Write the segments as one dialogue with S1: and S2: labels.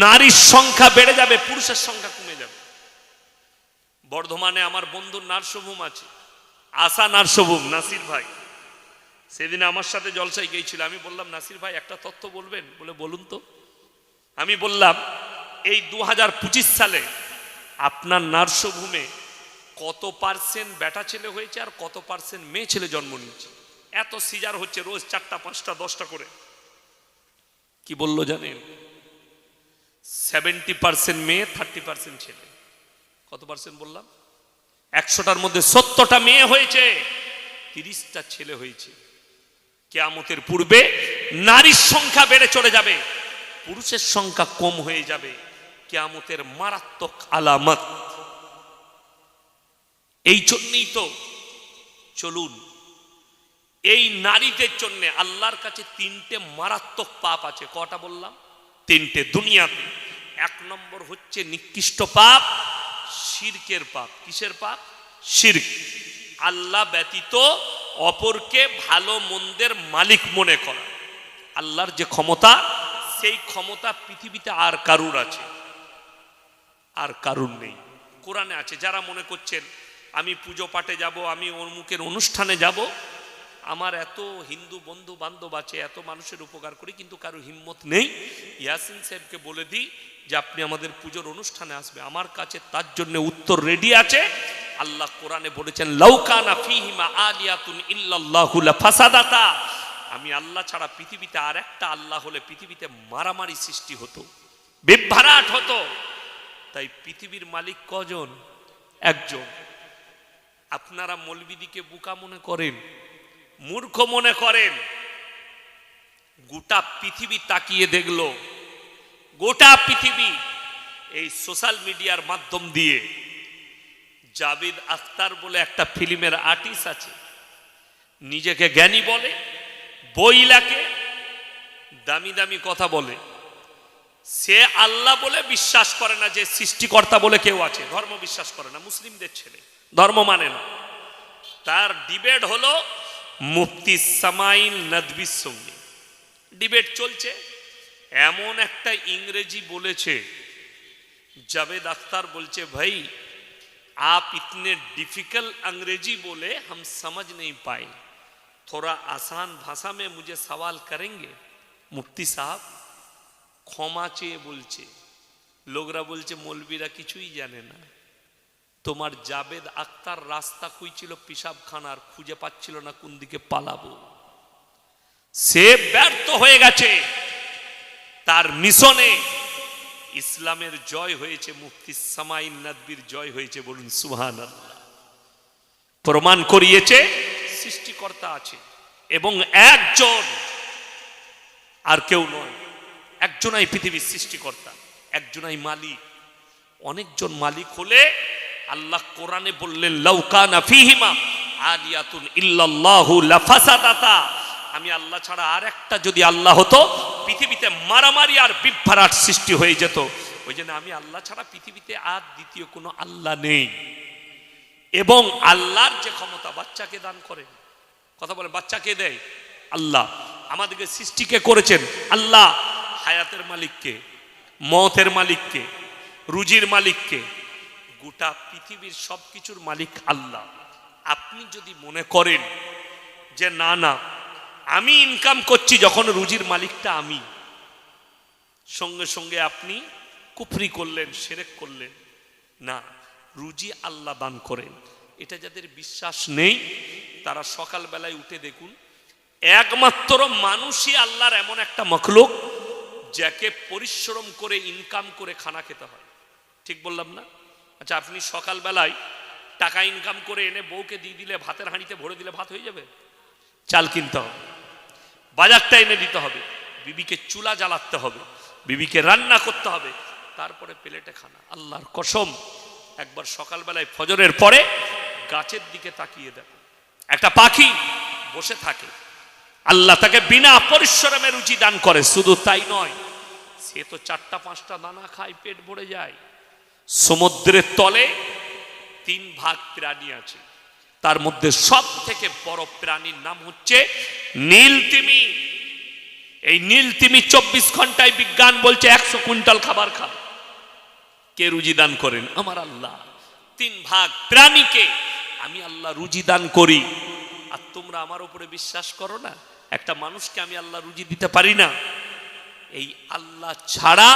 S1: নারীর সংখ্যা বেড়ে যাবে, পুরুষের সংখ্যা কমে যাবে। বর্ধমানে আমার বন্ধুর নার্সিংহোম আছে, আশা নার্সিংহোম, নাসির ভাই সেদিন আমার সাথে জলসায় গিয়েছিল। আমি বললাম, নাসির ভাই একটা তথ্য বলবেন? বলে, বলুন তো। আমি বললাম, এই 2025 সালে আপনার নার্সিংহোমে কত পার্সেন্ট বেটা ছেলে হয়েছে আর কত পার্সেন্ট মেয়ে ছেলে জন্ম নিয়েছে? এত সিজার হচ্ছে রোজ 4টা 5টা 10টা করে। কি বললো জানেন? 70% মেয়ে, 30% ছেলে। কত পার্সেন্ট বললাম? 100টার মধ্যে 70টা মেয়ে হয়েছে, 30টা ছেলে হয়েছে। কিয়ামতের পূর্বে নারীর সংখ্যা বেড়ে চলে যাবে, পুরুষের সংখ্যা কম হয়ে যাবে। কিয়ামতের মারাত্মক আলামত। এই জন্যই তো চলুন, এই নারীদের জন্য আল্লাহর কাছে 3টে মারাত্মক পাপ আছে। কটা বললাম? 3টে দুনিয়াতে। 1 নম্বর হচ্ছে নিকৃষ্ট পাপ, শিরকের পাপ। কিসের পাপ? শিরক। আল্লাহ ব্যতীত অপরকে ভালো মন্দের মালিক মনে করা। আল্লাহর যে ক্ষমতা, সেই ক্ষমতা পৃথিবীতে আর কারুর আছে? আর কারুর নেই। কোরআনে আছে। যারা মনে করছেন আমি পুজো পাঠে যাব, আমি অমুকের অনুষ্ঠানে যাব, আমার এত হিন্দু বন্ধু বান্ধব আছে, এত মানুষের উপকার করি, কিন্তু কারো হিম্মত নেই ইয়াসিন সাহেবকে বলে দিই যে আপনি আমাদের পুজোর অনুষ্ঠানে আসবে। আমার কাছে তার জন্য উত্তর রেডি আছে। আল্লাহ কোরআনে বলেছেন, লাউকানা ফীহিমা আলিয়াতুন ইল্লাল্লাহু লাফাসাদাতা। আমি আল্লাহ ছাড়া পৃথিবীতে আর একটা আল্লাহ হলে পৃথিবীতে মারামারি সৃষ্টি হতো, বিভ্রাট হতো। তাই পৃথিবীর মালিক কজন? একজন। আপনারা মৌলবীদিকে বোকা মনে করেন, মূর্খ মনে করেন। গোটা পৃথিবী তাকিয়ে দেখলো, গোটা পৃথিবী এই সোশ্যাল মিডিয়ার মাধ্যম দিয়ে। জাভেদ আখতার বলে একটা ফিল্মের আর্টিস্ট আছে, নিজেকে জ্ঞানী বলে, বই লেখে, দামি দামি কথা বলে। সে আল্লাহ বলে বিশ্বাস করে না যে সৃষ্টিকর্তা বলে কেউ আছে। ধর্ম বিশ্বাস করে না, মুসলিমদের ছেলে, ধর্ম মানে না। তার ডিবেট হলো মুফতি সামাইল নদভির সঙ্গে ডিবেট চলছে। এমন একটা ইংরেজি বলেছে, জাভেদ আখতার বলছে, ভাই आप इतने डिफिकल्ट अंग्रेजी बोले हम समझ नहीं पाए, थोड़ा आसान भाषा में मुझे सवाल करेंगे? मुफ्ती साहब क्षमा চেয়ে বলছে। লোকরা বলছে মৌলবীরা কিছুই জানে না। তোমার জাভেদ আখতার রাস্তা খুঁজছিল পিশাবখানার, খুঁজে পাচ্ছিল না কোন দিকে পালাবো। সে ব্যর্থ হয়ে গেছে তার মিশনে। ইসলামের জয় হয়েছে, মুফতি সামাইল নদভির জয় হয়েছে। বলুন সুবহানাল্লাহ। প্রমাণ করিয়েছে সৃষ্টিকর্তা আছে এবং একজন, আর কেউ নয়। একজনাই পৃথিবীর সৃষ্টিকর্তা, একজনাই মালিক। অনেকজন মালিক হলে আল্লাহ কোরআনে বললেন, লাউকানা ফীহিমা আলিয়াতুন ইল্লাল্লাহু লাফাসাদাতা। আমি আল্লাহ ছাড়া আর একটা যদি আল্লাহ হতো, পৃথিবীতে মারামারি আর বিভ্রাট সৃষ্টি হয়ে যেত। ওই জন্য আমি আল্লাহ ছাড়া পৃথিবীতে আর দ্বিতীয় কোনো আল্লাহ নেই। এবং আল্লাহর যে ক্ষমতা, বাচ্চাকে দান করেন, কথা বলে, বাচ্চাকে দেয় আল্লাহ। আমাদেরকে সৃষ্টিকে করেছেন আল্লাহ। হায়াতের মালিককে, মওতের মালিককে, রুজির মালিককে, গোটা পৃথিবীর সবকিছুর মালিক আল্লাহ। আপনি যদি মনে করেন যে না না আমি ইনকাম করছি, যখন রুজির মালিকটা আমি, সঙ্গে সঙ্গে আপনি কুফরি করলেন, শিরক করলেন। না, রুজি আল্লাহ দান করেন। এটা যাদের বিশ্বাস নেই তারা সকালবেলায় উঠে দেখুন, একমাত্র মানুষই আল্লাহর এমন একটা মখলুক যাকে পরিশ্রম করে ইনকাম করে খানা খেতে হয়। ঠিক বললাম না? আচ্ছা, আপনি সকালবেলায় টাকা ইনকাম করে এনে বউকে দিয়ে দিলে, ভাতের হাঁড়িতে ভরে দিলে ভাত হয়ে যাবে? চাল কিনতে হবে, বাজারটা এনে দিতে হবে, বিবিকে চুলা জ্বালাতে হবে, বিবিকে রান্না করতে হবে, তারপরে প্লেটে খানা। আল্লাহর কসম, একবার সকালবেলায় ফজরের পরে গাছের দিকে তাকিয়ে দেখ, একটা পাখি বসে থাকে, আল্লাহ তাকে বিনা পরিশ্রমে রুচি দান করে। শুধু তাই নয়, সে তো 4টা 5টা দানা খায়, পেট ভরে যায়। সমুদ্রের তলে 3 ভাগ প্রাণী আছে, তার মধ্যে সব থেকে বড় প্রাণীর নাম হচ্ছে নীল তিমি। এই নীল তিমি 24 ঘন্টায় বিজ্ঞান বলছে 100 কুইন্টাল খাবার খাবে। কে রুজি দান করেন? আমার আল্লাহ। 3 ভাগ প্রাণীকে আমি আল্লাহ রুজি দান করি, আর তোমরা আমার উপরে বিশ্বাস করো না? একটা মানুষকে আমি আল্লাহ রুজি দিতে পারি না। এই আল্লাহ ছাড়া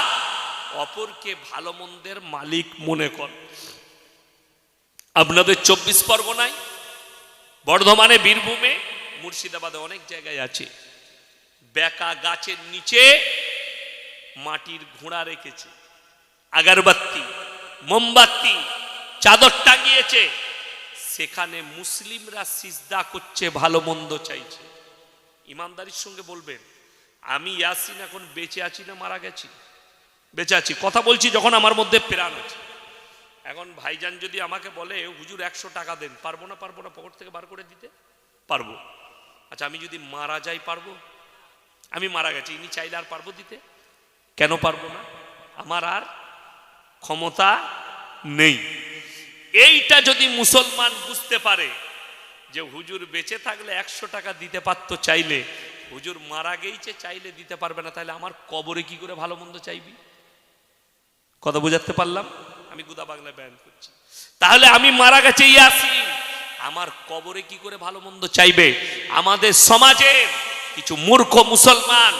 S1: অপরকে ভালো মন্দের মালিক মনে কর। আপনাদের 24 পরগনায়, বর্ধমানে, বীরভূমে, মুর্শিদাবাদে অনেক জায়গায় আছে, বেকা গাছের নিচে মাটির ঘোড়া রেখেছে, আগরবাতি, মোমবাতি, চাদর টাঙিয়েছে, সেখানে মুসলিমরা সিজদা করছে, ভালো মন্দ চাইছে। ইমানদারির সঙ্গে বলবেন, আমি ইয়াসিন এখন বেঁচে আছি না মারা গেছি? বেঁচে আছি, কথা বলছি যখন আমার মধ্যে প্রাণ আছে। এখন ভাইজান যদি আমাকে বলে হুজুর 100 টাকা দেন, পারবো না? পারবো না, পকেট থেকে বার করে দিতে পারবো। আচ্ছা, আমি যদি মারা যাই পারবো? আমি মারা গেছি, ইনি চাইলে আর পারবো দিতে? কেন পারবো না? আমার আর ক্ষমতা নেই। এইটা যদি মুসলমান বুঝতে পারে যে হুজুর বেঁচে থাকলে 100 টাকা দিতে পারতো চাইলে, হুজুর মারা গেইছে চাইলে দিতে পারবে না, তাহলে আমার কবরে কি করে ভালো মন্দ চাইবি? কথা বুঝাতে পারলাম? আমি গুদা বাংলায় বয়ান করছি। তাহলে আমি মারা গেছে ইয়াসিন, আমার কবরে কি করে ভালো মন্দ চাইবে? আমাদের সমাজে কিছু মূর্খ মুসলমান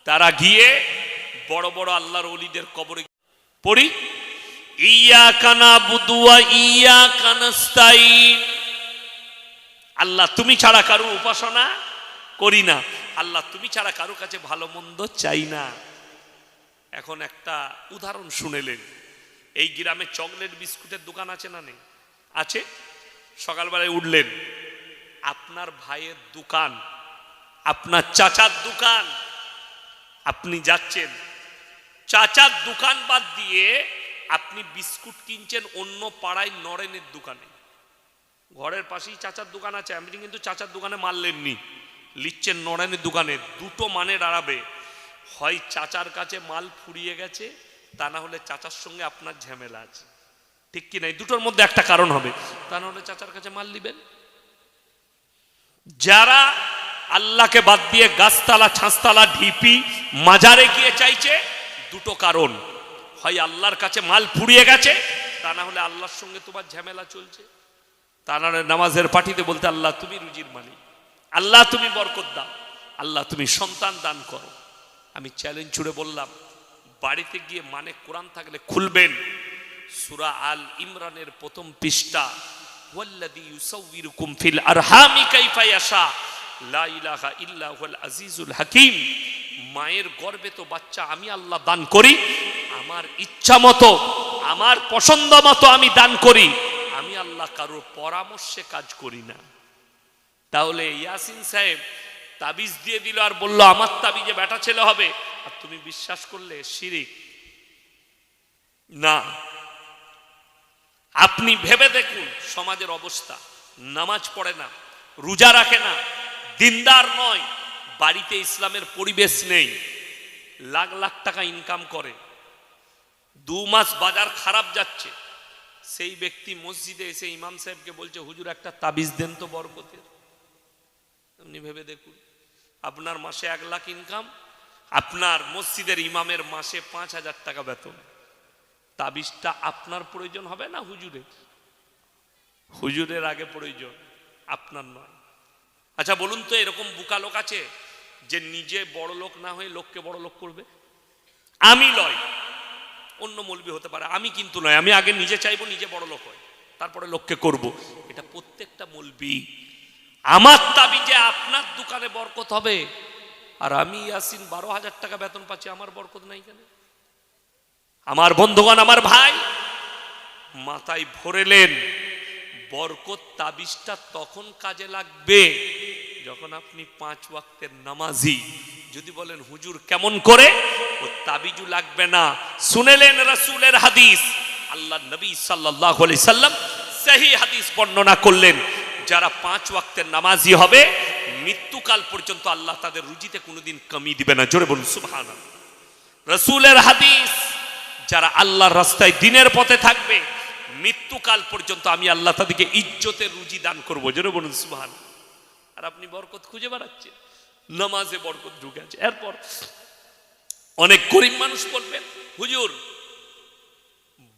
S1: তারা গিয়ে বড় বড় আল্লাহর ওলিদের কবরে পড়ি, ইয়াকা নাবুদু ওয়া ইয়াকা নাস্তাইন, আল্লাহ তুমি ছাড়া কারো উপাসনা করি না, আল্লাহ তুমি ছাড়া কারো কাছে ভালো মন্দ চাই না। এখন একটা উদাহরণ শুনেলেন, এই গ্রামে চকলেট বিস্কুটের দোকান আছে না নেই? আছে। সকালবেলায় উঠলেন, আপনার ভাইয়ের দোকান, আপনার চাচার দোকান, আপনি যাচ্ছেন, চাচার দোকান বাদ দিয়ে আপনি বিস্কুট কিনছেন অন্য পাড়ায় নরেনের দোকানে। ঘরের পাশেই চাচার দোকান আছে, আপনি কিন্তু চাচার দোকানে মারলেননি, লিখছেন নরেনের দোকানে। দুটো মানে দাঁড়াবে, হয় চাচার কাছে মাল ফুরিয়ে গেছে, তা না হলে চাচার সঙ্গে আপনার ঝামেলা আছে, ঠিক কি নাই? দুটোর মধ্যে একটা কারণ হবে, তা না হলে চাচার কাছে মাল নিবেন। যারা আল্লাহকে বাদ দিয়ে গাছতলা, ছাঁচতলা, ঢিপি, মাজারে গিয়ে চাইছে, দুটো কারণ, হয় আল্লাহর কাছে মাল ফুরিয়ে গেছে, তা না হলে আল্লাহর সঙ্গে তোমার ঝামেলা চলছে। তা না হলে নামাজের পাঠিতে বলতে, আল্লাহ তুমি রুজির মালিক, আল্লাহ তুমি বরকত দাও, আল্লাহ তুমি সন্তান দান করো। আমি চ্যালেঞ্জ ছুড়ে বললাম, বাড়িতে গিয়ে মানে কোরআন থাকলে খুলবেন, সূরা আল ইমরানের 1ম পৃষ্ঠা, ওয়াল্লাযী ইউসাউবিরুকুম ফিল আরহামি কাইফা ইয়াশা লা ইলাহা ইল্লা হুয়াল আজিজুল হাকীম। মায়ের গর্ভে তো বাচ্চা আমি আল্লাহ দান করি, আমার ইচ্ছা মতো, আমার পছন্দ মতো আমি দান করি, আমি আল্লাহ কারোর পরামর্শে কাজ করি না। তাহলে ইয়াসিন সাহেব তাবিজ দিয়ে দিল আর বলল আমার তাবিজে বেটা ছেলে হবে, আর তুমি বিশ্বাস করলে, শিরিক না। আপনি ভেবে দেখুন সমাজের অবস্থা, নামাজ পড়ে না, রোজা রাখে না, দিনদার নয়, বাড়িতে ইসলামের পরিবেশ নেই, লাখ লাখ টাকা ইনকাম করে, 2 মাস বাজার খারাপ যাচ্ছে, সেই ব্যক্তি মসজিদে এসে ইমাম সাহেবকে বলছে হুজুর একটা তাবিজ দেন তো বরকতের। আপনি ভেবে দেখুন, আপনার মাসে 1 লাখ ইনকাম, আপনার মসজিদের ইমামের মাসে 5,000 টাকা বেতন, তাবিজটা আপনার প্রয়োজন হবে না হুজুরের? হুজুরের আগে প্রয়োজন, আপনার নয়। আচ্ছা বলুন তো, এরকম বোকা লোক আছে যে নিজে বড় লোক না হয়ে লোককে বড় লোক করবে? আমি লয়, অন্য মৌলবি হতে পারে, আমি কিন্তু নয়। আমি আগে নিজে চাইবো নিজে বড় লোক হয়, তারপরে লোককে করব। এটা প্রত্যেকটা মৌলবি। আমার তাবিজে আপনার দোকানে বরকত হবে, আর আমি ইয়াসিন 12,000 টাকা বেতন পাচ্ছি, আমার বরকত নাই কেন? আমার বন্ধুগণ, আমার ভাই, মাথায় ভরেলেন, বরকত তাবিজটা তখন কাজে লাগবে যখন আপনি 5 ওয়াক্তের নামাজি। যদি বলেন হুজুর কেমন করে, ও তাবিজু লাগবে না। শুনেলেন রাসূলের হাদিস, আল্লাহ নবী সাল্লাল্লাহু আলাইহি সাল্লাম সহিহ হাদিস বর্ণনা করলেন, যারা 5 ওয়াক্তের নামাজি হবে মৃত্যুকাল পর্যন্ত আল্লাহ তাদের রুজিতে কোনোদিন কমি দিবে না। জোরে বলুন সুবহানাল্লাহ। রাসূলের হাদিস, যারা আল্লাহর রাস্তায় দিনের পথে থাকবে মৃত্যুকাল পর্যন্ত আমি আল্লাহ তাদেরকে ইজ্জতের রুজি দান করবো। জোরে বলুন সুবহানাল্লাহ। আর আপনি বরকত খুঁজে বেড়াচ্ছেন, নামাজে বরকত ঢুকে আছে। এরপর অনেক গরিব মানুষ বলবেন, হুজুর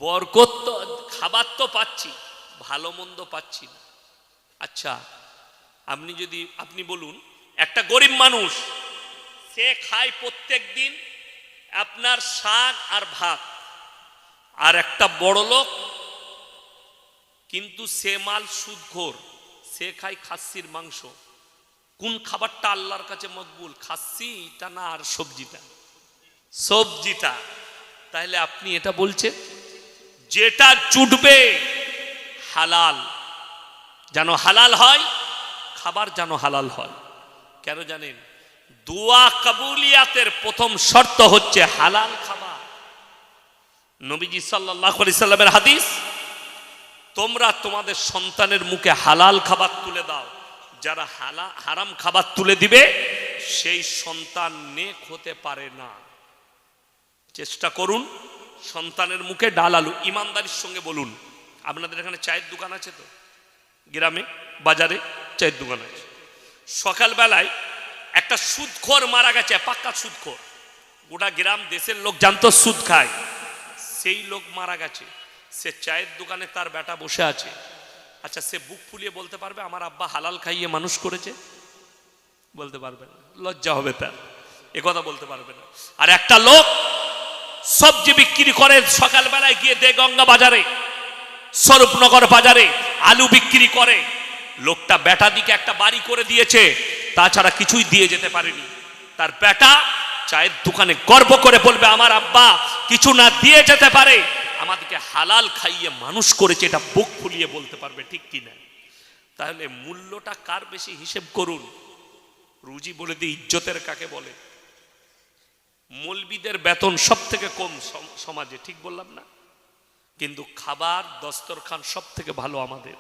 S1: বরকত তো, খাবার তো পাচ্ছি, ভালো মন্দ পাচ্ছি না। আচ্ছা, আপনি বলুন, একটা গরিব মানুষ সে খায় প্রত্যেক দিন আপনার শাক আর ভাত, আর একটা বড় লোক কিন্তু সে মাল সুদখোর, সে খায় খাসির মাংস, কোন খাবারটা আল্লাহর কাছে মকবুল, খাসিটা না আর সবজিটা? সবজিটা। তাহলে আপনি এটা বলছেন যেটা জুটবে হালাল, যেন হালাল হয়, খাবার যেন হালাল হয়। কেন জানেন? দোয়া কবুলিয়াতের প্রথম শর্ত হচ্ছে হালাল খাবার। নবীজি সাল্লাল্লাহু আলাইহি সাল্লামের হাদিস, তোমরা তোমাদের সন্তানের মুখে হালাল খাবার তুলে দাও, যারা হারাম খাবার তুলে দিবে সেই সন্তান নেক হতে পারে না। চেষ্টা করুন সন্তানের মুখে ডাল আলু, ইমানদারির সঙ্গে বলুন। আপনাদের এখানে চায়ের দোকান আছে তো? গ্রামে বাজারে চায়ের দোকান আছে। সকালবেলায় একটা সুদখোর মারা গেছে, পাক্কা সুদখোর, গোটা গ্রাম দেশের লোক জানতো সুদ খায়, সেই লোক মারা গেছে। সে চায়ের দোকানে তার বেটা বসে আছে। আচ্ছা, সে বুক ফুলিয়ে বলতে পারবে আমার আব্বা হালাল খাইয়ে মানুষ করেছে? বলতে পারবে না, লজ্জা হবে তার, এ কথা বলতে পারবে না। আর একটা লোক সবজি বিক্রি করে, সকালবেলায় গিয়ে দেগঙ্গা বাজারে, স্বরূপনগর বাজারে আলু বিক্রি করে। লোকটা বেটা দিকে একটা বাড়ি করে দিয়েছে, তাছাড়া কিছুই দিয়ে যেতে পারেনি। তার বেটা চায়ের দোকানে গর্ব করে বলবে আমার আব্বা কিছু না দিয়ে যেতে পারে, আমাদেরকে হালাল খাইয়ে মানুষ করেছে, এটা বুক ফুলিয়ে বলতে পারবে, ঠিক কিনা? তাহলে মূল্যটা কার বেশি হিসেব করুন। রুজি বলে দিই ইজ্জতের কাকে বলে? মৌলবীদের বেতন সব থেকে কম সমাজে, ঠিক বললাম না? কিন্তু খাবার দস্তরখান সব থেকে ভালো আমাদের,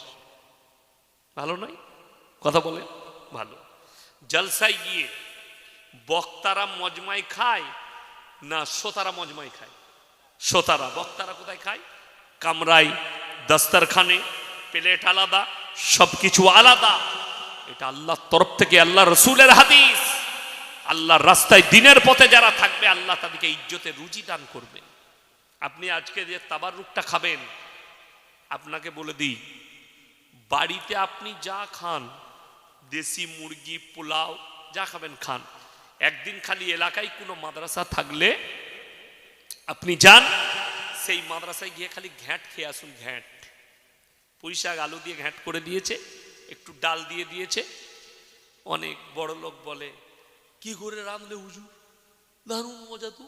S1: ভালো নয়? কথা বলে ভালো। জলসায় গিয়ে বক্তারা মজমাই খায় না শ্রোতারা মজমাই খায়? শ্রোতারা। বক্তারা কোথায় খায়? কামরায়, দস্তরখানে, প্লেট আলাদা, সবকিছু আলাদা। এটা আল্লাহর তরফ থেকে, আল্লাহ রসুলের হাদিস। আল্লাহর রাস্তায় দিনের পথে যারা থাকবে আল্লাহ তাদেরকে ইজ্জতের রুজি দান করবে। আপনি আজকে যে তাবাররুকটা খাবেন, আপনাকে বলে দিই, বাড়িতে আপনি যা খান, দেশি মুরগি, পোলাও যা খাবেন খান, একদিন খালি এলাকায় কোনো মাদ্রাসা থাকলে আপনি যান, সেই মাদ্রাসায় গিয়ে খালি ঘ্যাঁট খেয়ে আসুন। ঘ্যাঁট, পুঁই শাক আলু দিয়ে ঘ্যাঁট করে দিয়েছে, একটু ডাল দিয়ে দিয়েছে। অনেক বড় লোক বলে কি করে রাঁধলে হুজুর, দারুণ মজা তো।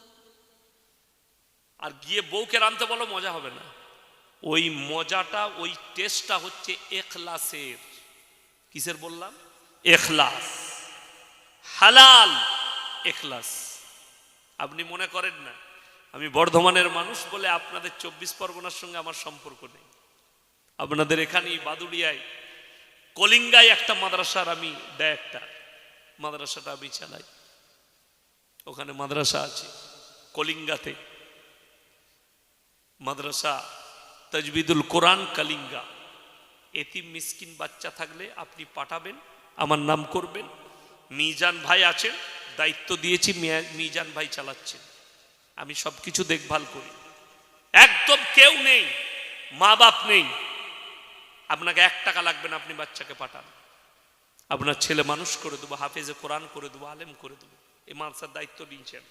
S1: আর গিয়ে বউকে রাঁধতে বলো, মজা হবে না। ওই মজাটা, ওই টেস্টটা হচ্ছে এখলাসের। কিসের বললাম? এখলাস, হালাল এখলাস। আপনি মনে করেন না আমি বর্ধমানের মানুষ বলে আপনাদের 24 পরগনার সঙ্গে আমার সম্পর্ক নেই। আপনাদের এখানেই বাদুড়িয়ায় কলিঙ্গায় একটা মাদ্রাসার আমি ডাইরেক্টর, মাদ্রাসাটা আমি চালাই। ওখানে মাদ্রাসা আছে কলিঙ্গাতে, মাদ্রাসা তাজবিদুল কোরআন কলিঙ্গা। এতিম মিসকিন বাচ্চা থাকলে আপনি পাঠাবেন, আমার নাম করবেন। মিজান ভাই আছেন, দায়িত্ব দিয়েছি, মিজান ভাই চালাচ্ছেন, আমি সবকিছু দেখভাল করি। একদম কেউ নেই, মা বাপ নেই, আপনাকে 1 টাকা লাগবে না, আপনি বাচ্চাকে পাঠান, আপনার ছেলে মানুষ করে দেবো, হাফেজে কোরআন করে দেবো, আলেম করে দেবো। এই মাদ্রাসার দায়িত্ব নিয়েছেন।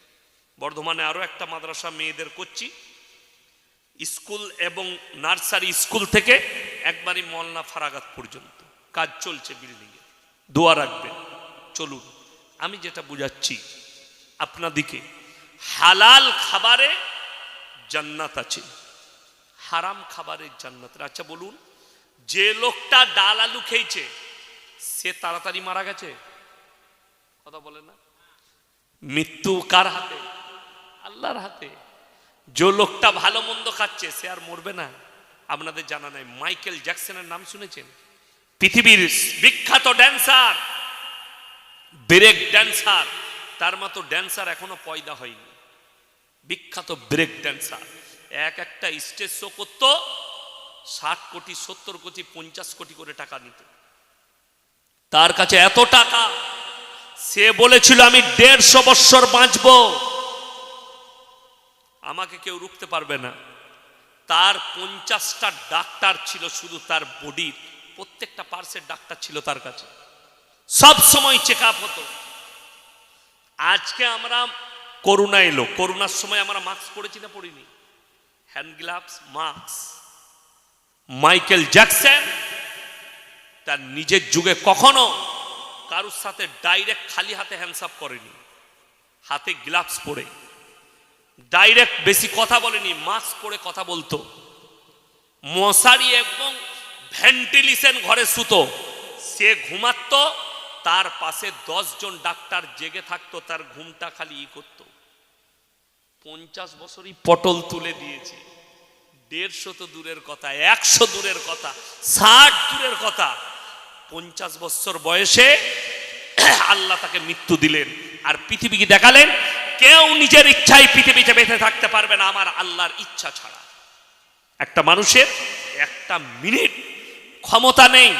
S1: বর্ধমানে আরো একটা মাদ্রাসা মেয়েদের করছি, স্কুল এবং নার্সারি স্কুল থেকে একবারই মলনা ফারাগাত পর্যন্ত কাজ চলছে বিল্ডিং এ। দোয়া রাখবেন। চলুন, আমি যেটা বুঝাচ্ছি আপনাদিকে, হালাল খাবারে জান্নাত আছে, হারাম খাবারে জান্নাত। আচ্ছা বলুন, যে লোকটা ডাল আলু খেয়েছে সে তাড়াতাড়ি মারা গেছে? কথা বলে না? মৃত্যু কার হাতে? আল্লাহর হাতে। যে লোকটা ভালো মন্দ খাচ্ছে সে আর মরবে না? আপনাদের জানা নাই মাইকেল জ্যাকসনের নাম শুনেছেন? পৃথিবীর বিখ্যাত ড্যান্সার, ব্রেক ড্যান্সার, তার মতো ড্যান্সার এখনো পয়দা হয়নি। বিখ্যাত ব্রেক ড্যান্সার, একটা স্টেজ শো করত, 60 কোটি, 70 কোটি, 50 কোটি করে টাকা নিত। তার কাছে এত টাকা, সে বলেছিল আমি 150 বছর বাঁচবো, আমাকে কেউ রুখতে পারবে না। তার 50টা ডাক্তার ছিল, শুধু তার বডির প্রত্যেকটা পার্সের ডাক্তার ছিল তার কাছে, সব সময় চেক আপ হতো। আজকে আমরা করোনা এলো, করোনার সময় আমরা মাস্ক পরেছি না পরিনি? Hand gloves, mask. Michael Jackson তার নিজের যুগে কখনো কারোর সাথে ডাইরেক্ট খালি হাতে হ্যান্ডসাপ করেনি, হাতে গ্লাভস পরে। ডাইরেক্ট বেশি কথা বলেনি, মাস্ক পরে কথা বলতো। মশারি এবং ভেন্টিলেশন ঘরে শুতো, সে ঘুমাতো, তার পাশে 10 জন ডাক্তার জেগে থাকতো, তার ঘুমটা খালি করতো। 50 বছরই পটল তুলে দিয়েছে। 150 তো দূরের কথা, 100 দূরের কথা, 60 দূরের কথা। 50 বছর বয়সে আল্লাহ তাকে মৃত্যু দিলেন, আর পৃথিবীকে দেখালেন কেউ নিজের ইচ্ছায় পৃথিবীতে বেঁচে থাকতে পারবে না আমার আল্লাহর ইচ্ছা ছাড়া। একটা মানুষের একটা মিনিট ক্ষমতা নেই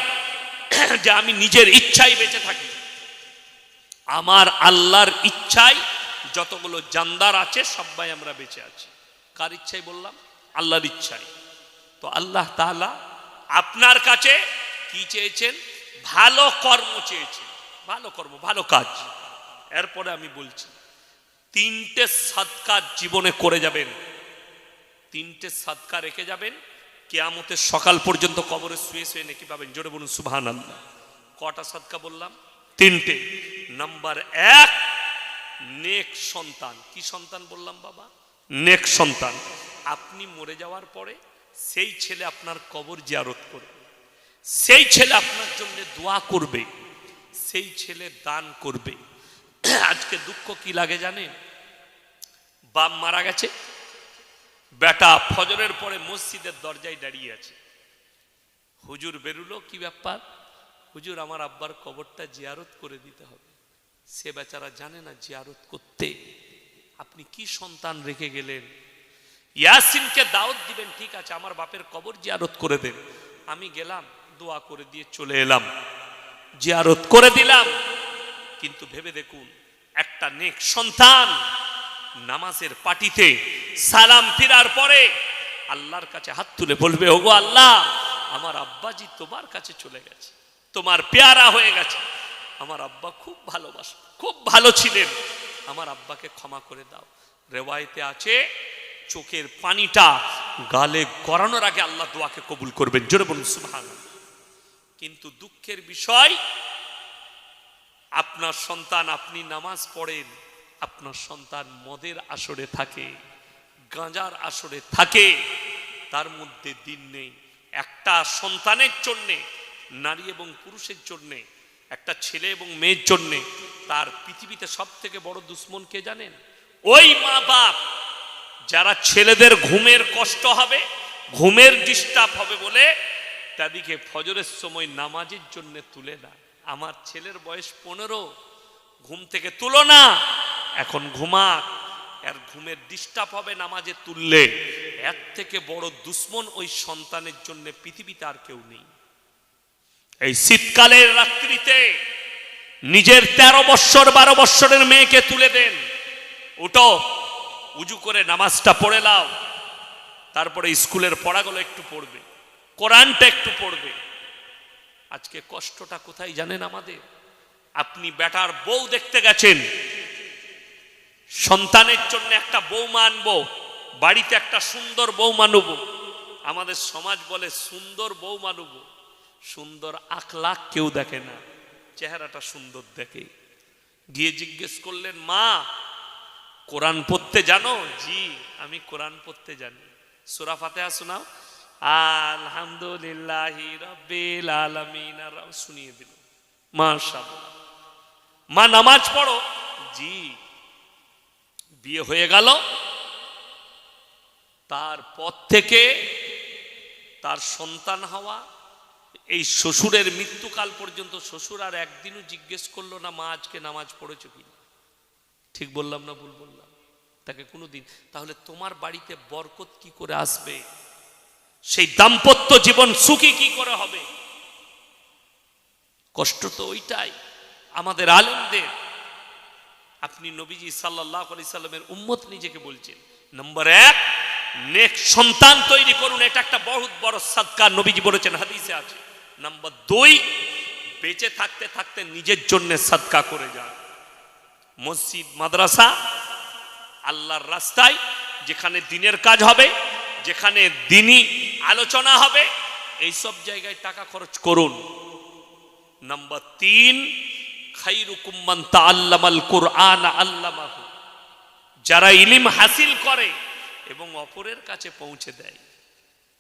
S1: যে আমি নিজের ইচ্ছায় বেঁচে থাকি। আমার আল্লাহর ইচ্ছায় যতগুলো জানদার আছে সবাই আমরা বেঁচে আছি। কার ইচ্ছায় বললাম? আল্লাহর ইচ্ছায়। তো আল্লাহ তাআলা আপনার কাছে কি চেয়েছেন? ভালো কর্ম চেয়েছেন, ভালো কর্ম, ভালো কাজ। এরপরে আমি বলছি 3টে সাদকা জীবনে করে যাবেন, 3টে সাদকা রেখে যাবেন, কিয়ামতের সকাল পর্যন্ত কবরে শুয়ে শুয়ে নেকি পাবেন। জোরে বলুন সুবহানাল্লাহ। কটা সাদকা বললাম? 3টে। নাম্বার 1, নেক সন্তান। কি সন্তান বললাম বাবা? নেক সন্তান। আপনি মরে যাওয়ার পরে সেই ছেলে আপনার কবর জিয়ারত করবে, সেই ছেলে আপনার জন্য দোয়া করবে, সেই ছেলে দান করবে। আজকে দুঃখ কি লাগে জানেন? বাপ মারা গেছে, বেটা ফজরের পরে মসজিদের দরজায় দাঁড়িয়ে আছে। হুজুর বেরুলো, কি ব্যাপার? হুজুর আমার আব্বার কবরটা জিয়ারত করে দিতে হবে। সে বেচারা জানে না জিয়ারত করতে। আপনি কি সন্তান রেখে গেলেন? ইয়াসিনকে দাওয়াত দিবেন, ঠিক আছে, আমার বাপের কবর জিয়ারত করে দেন। আমি গেলাম, দোয়া করে দিয়ে চলে এলাম, জিয়ারত করে দিলাম। কিন্তু ভেবে দেখুন, একটা নেক সন্তান নামাজের পাটিতে সালাম ফিরার পরে আল্লাহর কাছে হাত তুলে বলবে, ওগো আল্লাহ, আমার আব্বাজি তোমার কাছে চলে গেছে, তোমার পেয়ারা হয়ে গেছে। আমার আব্বা খুব ভালোবাসত, খুব ভালো ছিলেন, আমার আব্বাকে ক্ষমা করে দাও। রেওয়ায়েতে আছে চোখের পানিটা গালে গড়ানোর আগে আল্লাহ দোয়াকে কবুল করবেন। জোরে বলুন সুবহানাল্লাহ। কিন্তু দুঃখের বিষয়, আপনার সন্তান, আপনি নামাজ পড়েন, আপনার সন্তান মদের আসরে থাকে, গাঁজার আসরে থাকে, তার মধ্যে দিন নেই। একটা সন্তানের জন্যে, নারী এবং পুরুষের জন্যে, একটা ছেলে এবং মেয়ের জন্যে তার পৃথিবীতে সব থেকে বড় দুশ্মন কে জানেন? ওই মা বাপ যারা ছেলেদের ঘুমের কষ্ট হবে, ঘুমের ডিস্টার্ব হবে বলে তাদেরকে ফজরের সময় নামাজের জন্য তুলে না। আমার ছেলের বয়স 15, ঘুম থেকে তুলো না, এখন ঘুমাক, এর ঘুমের ডিস্টার্ব হবে নামাজে তুললে। এর থেকে বড় দুশ্মন ওই সন্তানের জন্য পৃথিবীতে আর কেউ নেই। এই শীতকালের রাত্রিতে নিজের 13 বছর 12 বছরের মেয়েকে তুলে দেন, উঠো, উজু করে নামাজটা পড়ে নাও, তারপরে স্কুলের পড়াগুলো একটু পড়বে, কোরআনটা একটু পড়বে। আজকে কষ্টটা কোথায় জানেন আমাদের? আপনি বেটার বউ দেখতে গেছেন, সন্তানের জন্য একটা বৌমা আনবো, বাড়িতে একটা সুন্দর বৌমা নেব। আমাদের সমাজ বলে সুন্দর বৌমা নেব। সুন্দর আখলাক কেউ দেখে না, চেহারাটা সুন্দর দেখে। গিয়ে জিজ্ঞেস করলেন, মা কোরআন পড়তে জানো? জি, আমি কোরআন পড়তে জানি। সূরা ফাতিহা শোনাও। আলহামদুলিল্লাহি রাব্বিল আলামিন, শুনিয়ে দিল। মাশাআল্লাহ। মা নামাজ পড়ো? জি। বিয়ে হয়ে গেল, তারপর থেকে তার সন্তান হওয়া, এই শ্বশুরের মৃত্যুকাল পর্যন্ত শ্বশুর আর একদিনও জিজ্ঞেস করলো না মা আজকে নামাজ পড়েছো কিনা। ঠিক বললাম না ভুল বললাম? তাকে কোনোদিন। তাহলে তোমার বাড়িতে বরকত কি করে আসবে? সেই দাম্পত্য জীবন সুখী কি করে হবে? কষ্ট তো ওইটাই। আমাদের আলেমদের আপনি নবীজি সাল্লাল্লাহু আলাইহি সাল্লামের উম্মত নিজেকে বলছেন। নম্বর এক, নেক সন্তান তৈরি করুন, এটা একটা বহুত বড় সাদকা, নবীজি বলেছেন, হাদিসে আছে। নম্বর দুই, বেঁচে থাকতে থাকতে নিজের জন্য সাদকা করে যান। মসজিদ মাদ্রাসা আল্লাহর রাস্তায় যেখানে দিনের কাজ হবে, যেখানে দিনই আলোচনা হবে, এই সব জায়গায় টাকা খরচ করুন। নম্বর তিন, খায়রুকুম মান তাআল্লামাল কুরআন আল্লামাহু, যারা ইলম হাসিল করে এবং অপরের কাছে পৌঁছে দেয়,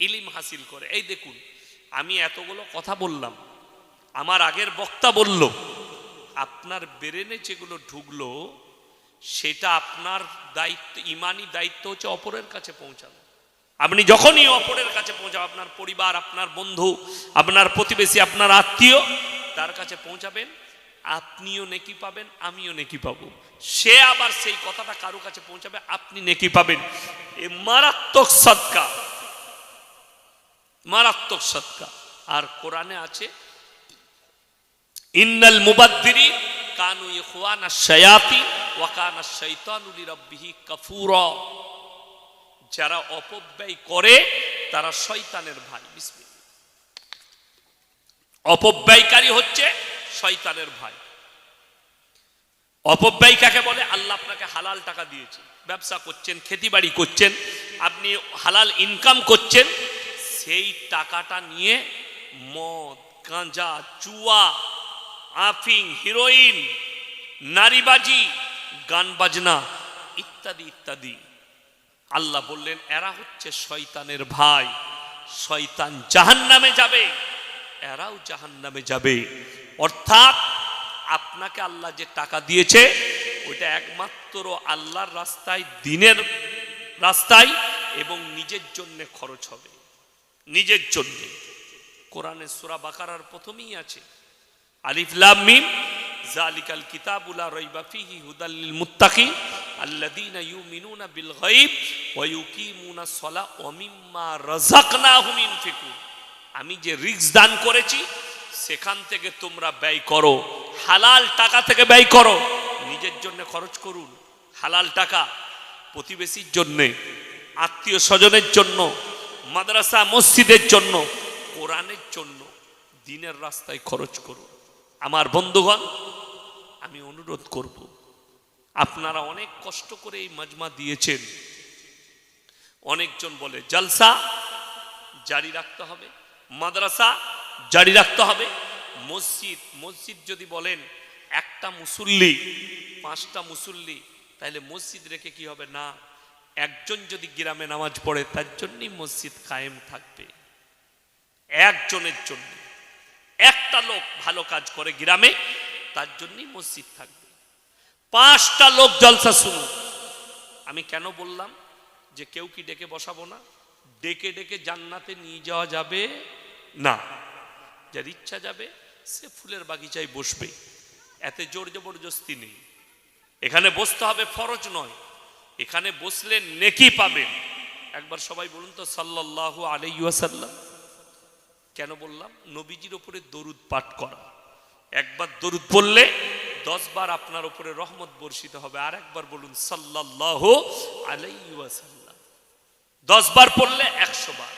S1: ইলম হাসিল করে। এই দেখুন, আমি এতগুলো কথা বললাম, আমার আগের বক্তা বলল, আপনার ব্রেনে যেগুলো ঢুকলো সেটা আপনার দায়িত্ব, ইমানি দায়িত্ব হচ্ছে অপরের কাছে পৌঁছানো। আপনি যখনই অপরের কাছে পৌঁছাবেন, আপনার পরিবার, আপনার বন্ধু, আপনার প্রতিবেশী, আপনার আত্মীয়, তার কাছে পৌঁছাবেন, আপনিও নেকি পাবেন, আমিও নেকি পাবো। সে আবার সেই কথাটা কারো কাছে পৌঁছাবে, আপনি নেকি পাবেন। এ মারাত্মক সদকা, মারাত্মক সদকা। আর কোরআনে আছে, ইন্নাল মুবাদ্দিরিন কানু ইখওয়ানাশ শায়াতিন ওয়া কানাশ শাইতানু লিরাব্বিহি কাফুরা, যারা অপব্যয় করে তারা শয়তানের ভাই। বিসমিল্লাহ। অপব্যয়কারী হচ্ছে শয়তানের ভাই। অপব্যয় কাকে বলে? আল্লাহ আপনাকে হালাল টাকা দিয়েছে, ব্যবসা করছেন, খেতিবাড়ি করছেন, আপনি হালাল ইনকাম করছেন, সেই টাকাটা নিয়ে মদ, গাঁজা, জুয়া, আফিং, হিরোইন, নারীবাজি, গান বাজনা ইত্যাদি ইত্যাদি। আল্লাহ বললেন এরা হচ্ছে শয়তানের ভাই, শয়তান জাহান্নামে যাবে, এরাও জাহান্নামে যাবে। অর্থাৎ আপনাকে আল্লাহ যে টাকা দিয়েছে ওইটা একমাত্র আল্লাহর রাস্তায়, দিনের রাস্তায় এবং নিজের জন্য খরচ হবে, নিজের জন্য। কোরআনে সূরা বাকারার প্রথমেই আছে, আলিফ লাম মিম যালিকাল কিতাবু লা রাইবা ফীহি হুদাল লিল মুত্তাকিন আল্লাযীনা ইউমিনুনা বিল গায়ব ওয়া ইউকিমুনাস সালাহ ওয়া মিম্মা রাযাকনাহুম ইনফিকুন। আমি যে রিজক দান করেছি সেখান থেকে তোমরা ব্যয় করো, হালাল টাকা থেকে ব্যয় করো, নিজের জন্য খরচ করুন। হালাল টাকা প্রতিবেশীর জন্য, আত্মীয় স্বজনের জন্য, মাদ্রাসা মসজিদের জন্য, কোরআনের জন্য, দিনের রাস্তায় খরচ করুন। আমার বন্ধুগণ, আমি অনুরোধ করব, আপনারা অনেক কষ্ট করে এই মাজমা দিয়েছেন। অনেকজন বলে জলসা জারি রাখতে হবে, মাদ্রাসা জারি রাখতে হবে, মসজিদ, মসজিদ যদি বলেন একটা মুসল্লি, 5টা মুসল্লি, তাহলে মসজিদ রেখে কি হবে? না, একজন যদি গ্রামে নামাজ পড়ে তার জন্যই মসজিদ কায়েম থাকবে। একজনের জন্য, একটা লোক ভালো কাজ করে গ্রামে, তার জন্যই মসজিদ থাকবে। 5টা লোক জলসা শুনুন। আমি কেন বললাম যে কেউ কি ডেকে বসাবো না? ডেকে ডেকে জান্নাতে নিয়ে যাওয়া যাবে না। যার ইচ্ছা যাবে সে ফুলের বাগিচায় বসবে, এতে জোর জবরদস্তি নেই। এখানে বসতে হবে ফরজ নয়, এখানে বসলে নেকি পাবেন। একবার সবাই বলুন তো সাল্লাল্লাহু আলাইহি ওয়াসাল্লাম। কেন বললাম? নবীজির উপরে দরুদ পাঠ করা। একবার দরুদ পড়লে 10 বার আপনার উপরে রহমত বর্ষিত হবে। আর একবার বলুন সাল্লাল্লাহু আলাইহি ওয়াসাল্লাম। 10 বার পড়লে 100 বার।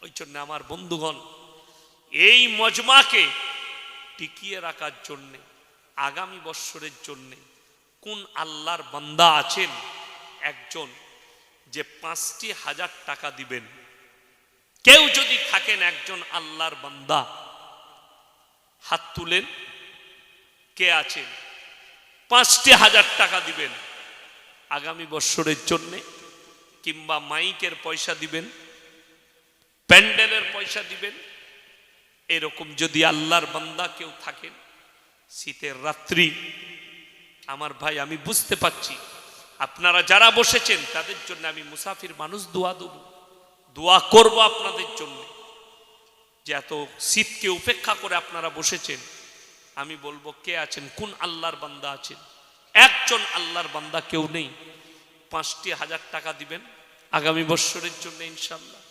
S1: ওই জন্য আমার বন্ধুগণ, এই মজমাকে টিকিয়ে রাখার জন্য, আগামী বৎসরের জন্য কোন আল্লাহর বান্দা আছেন একজন যে 5,000 টাকা দিবেন? কেউ যদি থাকেন একজন আল্লাহর বান্দা, হাত তুলেন। কে আছেন 5,000 টাকা দিবেন আগামী বৎসরের জন্য? কিংবা মাইকের পয়সা দিবেন, প্যান্ডেলের পয়সা দিবেন, এরকম যদি আল্লাহর বান্দা কেউ থাকেন, শীতের রাত্রি, আমার ভাই আমি বুঝতে পাচ্ছি আপনারা যারা বসেছেন তাদের জন্য আমি মুসাফির মানুষ দোয়া দেব, দোয়া করব আপনাদের জন্য, যে এত শীতকে উপেক্ষা করে আপনারা বসেছেন। আমি বলবো কে আছেন, কোন আল্লাহর বান্দা আছেন? একজন আল্লাহর বান্দা কেউ নেই? 5,000 টাকা দিবেন আগামী বৎসরের জন্য ইনশাআল্লাহ।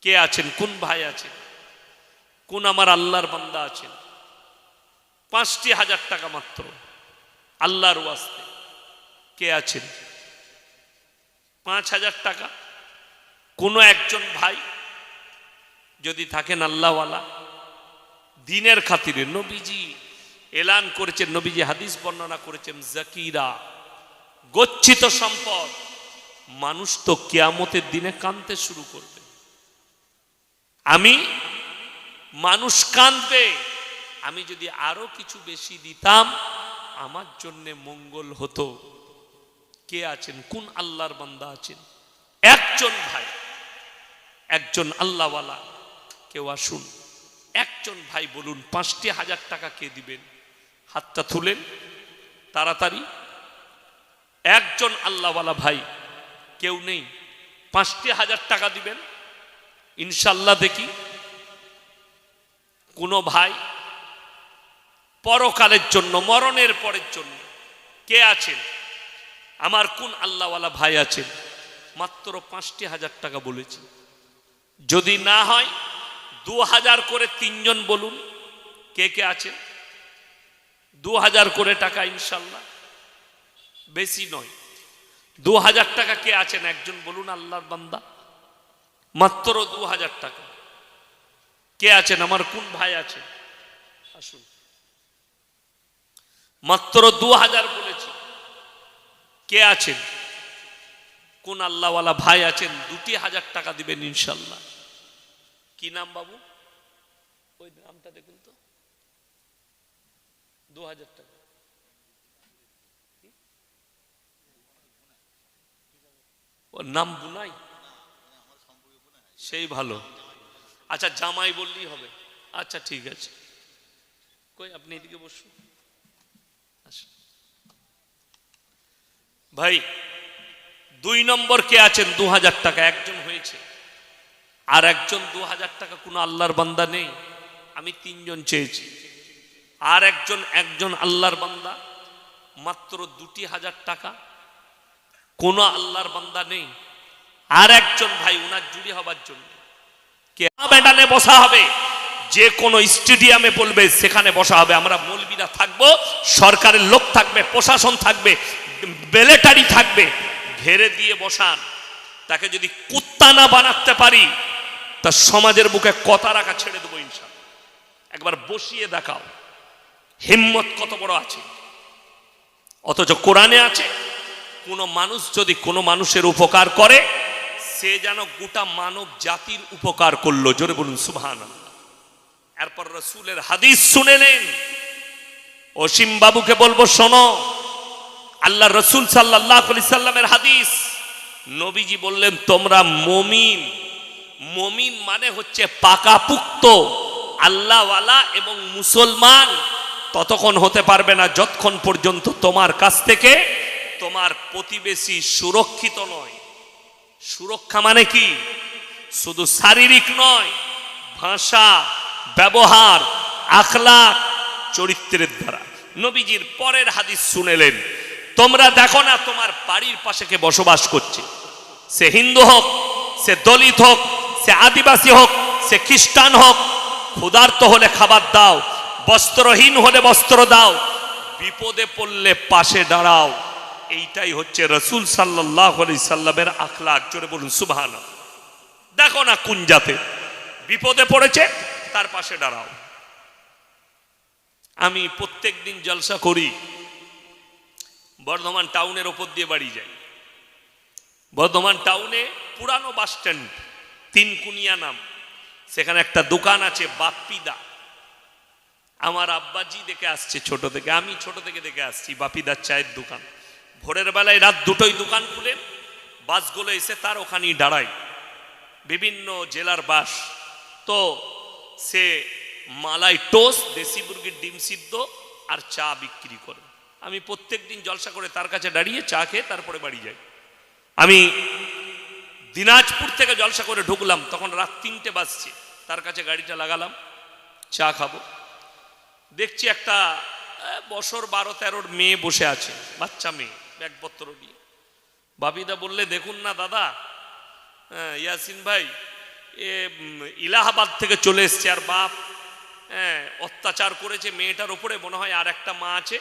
S1: কে আছেন? কোন ভাই আছেন? কোন আমার আল্লাহর বান্দা আছেন? 5,000 টাকা মাত্র। আল্লাহর ওয়াস্তে কে আছেন? 5,000 টাকা কোনো একজন ভাই যদি থাকেন আল্লাহওয়ালা, দিনের খাতিরে, নবীজি এলান করেছেন, নবীজি হাদিস বর্ণনা করেছেন, জাকিরা গচ্ছিত সম্পদ, মানুষ তো কিয়ামতের দিনে কাঁদতে শুরু করবে। মানুষ কাঁদবে, আমি যদি আরো কিছু বেশি দিতাম আমার জন্য মঙ্গল হতো। কে আছেন? কোন আল্লাহর বান্দা আছেন? একজন ভাই, একজন আল্লাহওয়ালা কেউ আসুন, একজন ভাই বলুন 5,000 টাকা কে দিবেন? হাতটা তুলেন তাড়াতাড়ি। একজন আল্লাহওয়ালা ভাই কেউ নেই? 5,000 টাকা দিবেন ইনশাল্লাহ। দেখি কোন ভাই পরকালের জন্য, মরণের পরের জন্য কে আছেন? আমার কোন আল্লাহওয়ালা ভাই আছেন? মাত্র 5,000 টাকা বলেছি। যদি না হয় 2,000 করে 3 জন বলুন কে কে আছেন? 2,000 করে টাকা ইনশাল্লাহ, বেশি নয়। 2,000 টাকা কে আছেন? একজন বলুন আল্লাহর বান্দা। মাত্র 2,000 টাকা কে আছেন? আমার কোন ভাই আছে? আসুন, মাত্র 2,000 বলেছি। কে আছেন? কোন আল্লাহওয়ালা ভাই আছেন? 2,000 টাকা দিবেন ইনশাল্লাহ। কি নাম বাবু? ওই নামটা দেখুন তো। 2,000 টাকা। ওর নাম বুনাই? সেই ভালো। আচ্ছা, জামাই বললেই হবে। আচ্ছা ঠিক আছে, কই আপনি এদিকে বসুন। ভাই 2 নম্বর কে আছেন? 2,000 টাকা একজন হয়েছে। আর একজন 2,000 টাকা কোন আল্লাহর বান্দা নেই? আমি 3 জন চেয়েছি। আর একজন আল্লাহর বান্দা, মাত্র 2,000 টাকা, কোন আল্লাহর বান্দা নেই। আর একজন ভাই উনার জুড়ি হবার জন্য কে? মেডানে বসা হবে, যে কোনো স্টেডিয়ামে বলবে সেখানে বসা হবে। আমরা মৌলবীরা থাকবো, সরকারের লোক থাকবে, প্রশাসন থাকবে, মিলিটারি থাকবে, ঘেরে দিয়ে বসান। তাকে যদি কুত্তা না বানাতে পারি তা সমাজের বুকে কথা রাখা ছেড়ে দেবো ইনশাআল্লাহ। একবার বসিয়ে দেখাও হিম্মত কত বড় আছে। অথচ কোরআনে আছে কোন মানুষ যদি কোনো মানুষের উপকার করে সে যেন গোটা মানব জাতির উপকার করলো। জোরে বলুন সুবহানাল্লাহ। এরপর রাসূলের হাদিস শুনে নেন। অসীম বাবুকে বলবো শোনো, আল্লাহ রাসূল সাল্লাল্লাহু আলাইহি সাল্লামের হাদিস। নবীজি বললেন তোমরা মুমিন। মুমিন মানে হচ্ছে পাকাপুক্ত আল্লাহওয়ালা এবং মুসলমান ততক্ষণ হতে পারবে না যতক্ষণ পর্যন্ত তোমার কাছ থেকে তোমার প্রতিবেশী সুরক্ষিত নয়। সুরক্ষা মানে কি? শুধু শারীরিক নয়, ভাষা, ব্যবহার, আখলাক, চরিত্রের দ্বারা। নবীজির পরের হাদিস শুনেলেন, তোমরা দেখো না তোমার বাড়ির পাশে কে বসবাস করছে, সে হিন্দু হোক, সে দলিত হোক, সে আদিবাসী হোক, সে খ্রিস্টান হোক, ক্ষুধার্ত হলে খাবার দাও, বস্ত্রহীন হলে বস্ত্র দাও, বিপদে পড়লে পাশে দাঁড়াও। এইটাই হচ্ছে রাসূল সাল্লাল্লাহু আলাইহি সাল্লামের আখলাক। জোরে বলুন সুবহানাল্লাহ। দেখো না কোন জাতে বিপদে পড়েছে, তার পাশে দাঁড়াও। আমি প্রত্যেকদিন জলসা করি, বর্ধমান টাউনের ওপর দিয়ে বাড়ি যাই। বর্ধমান টাউনে পুরানো বাস স্ট্যান্ড, তিনকুনিয়া নাম, সেখানে একটা দোকান আছে বাপ্পিদা। আমার আব্বাজি দেখে আসছে ছোট থেকে, আমি ছোট থেকে দেখে আসছি বাপিদার চায়ের দোকান। ভোরের বেলায় রাত 2টোয় দোকান খুলেন, বাসগুলো এসে তার ওখানেই দাঁড়ায়, বিভিন্ন জেলার বাস। তো সে মালাই টোস্ট, দেশি মুরগির ডিম সিদ্ধ আর চা বিক্রি করে। আমি প্রত্যেক দিন জলসা করে তার কাছে দাঁড়িয়ে চা খেয়ে তারপরে বাড়ি যাই। আমি দিনাজপুর থেকে জলসা করে ঢুকলাম, তখন রাত 3টে বাজছে, তার কাছে গাড়িটা লাগালাম, চা খাবো। দেখছি একটা বছর 12-13 মেয়ে বসে আছে, বাচ্চা মেয়ে, ব্যাগপত্র নিয়ে। বাপিদা বললে, দেখুন না দাদা, ইয়াসিন ভাই এ ইলাহাবাদ থেকে চলে এসছে, আর বাপ অত্যাচার করেছে মেয়েটার উপরে, মনে হয় আর একটা মা আছে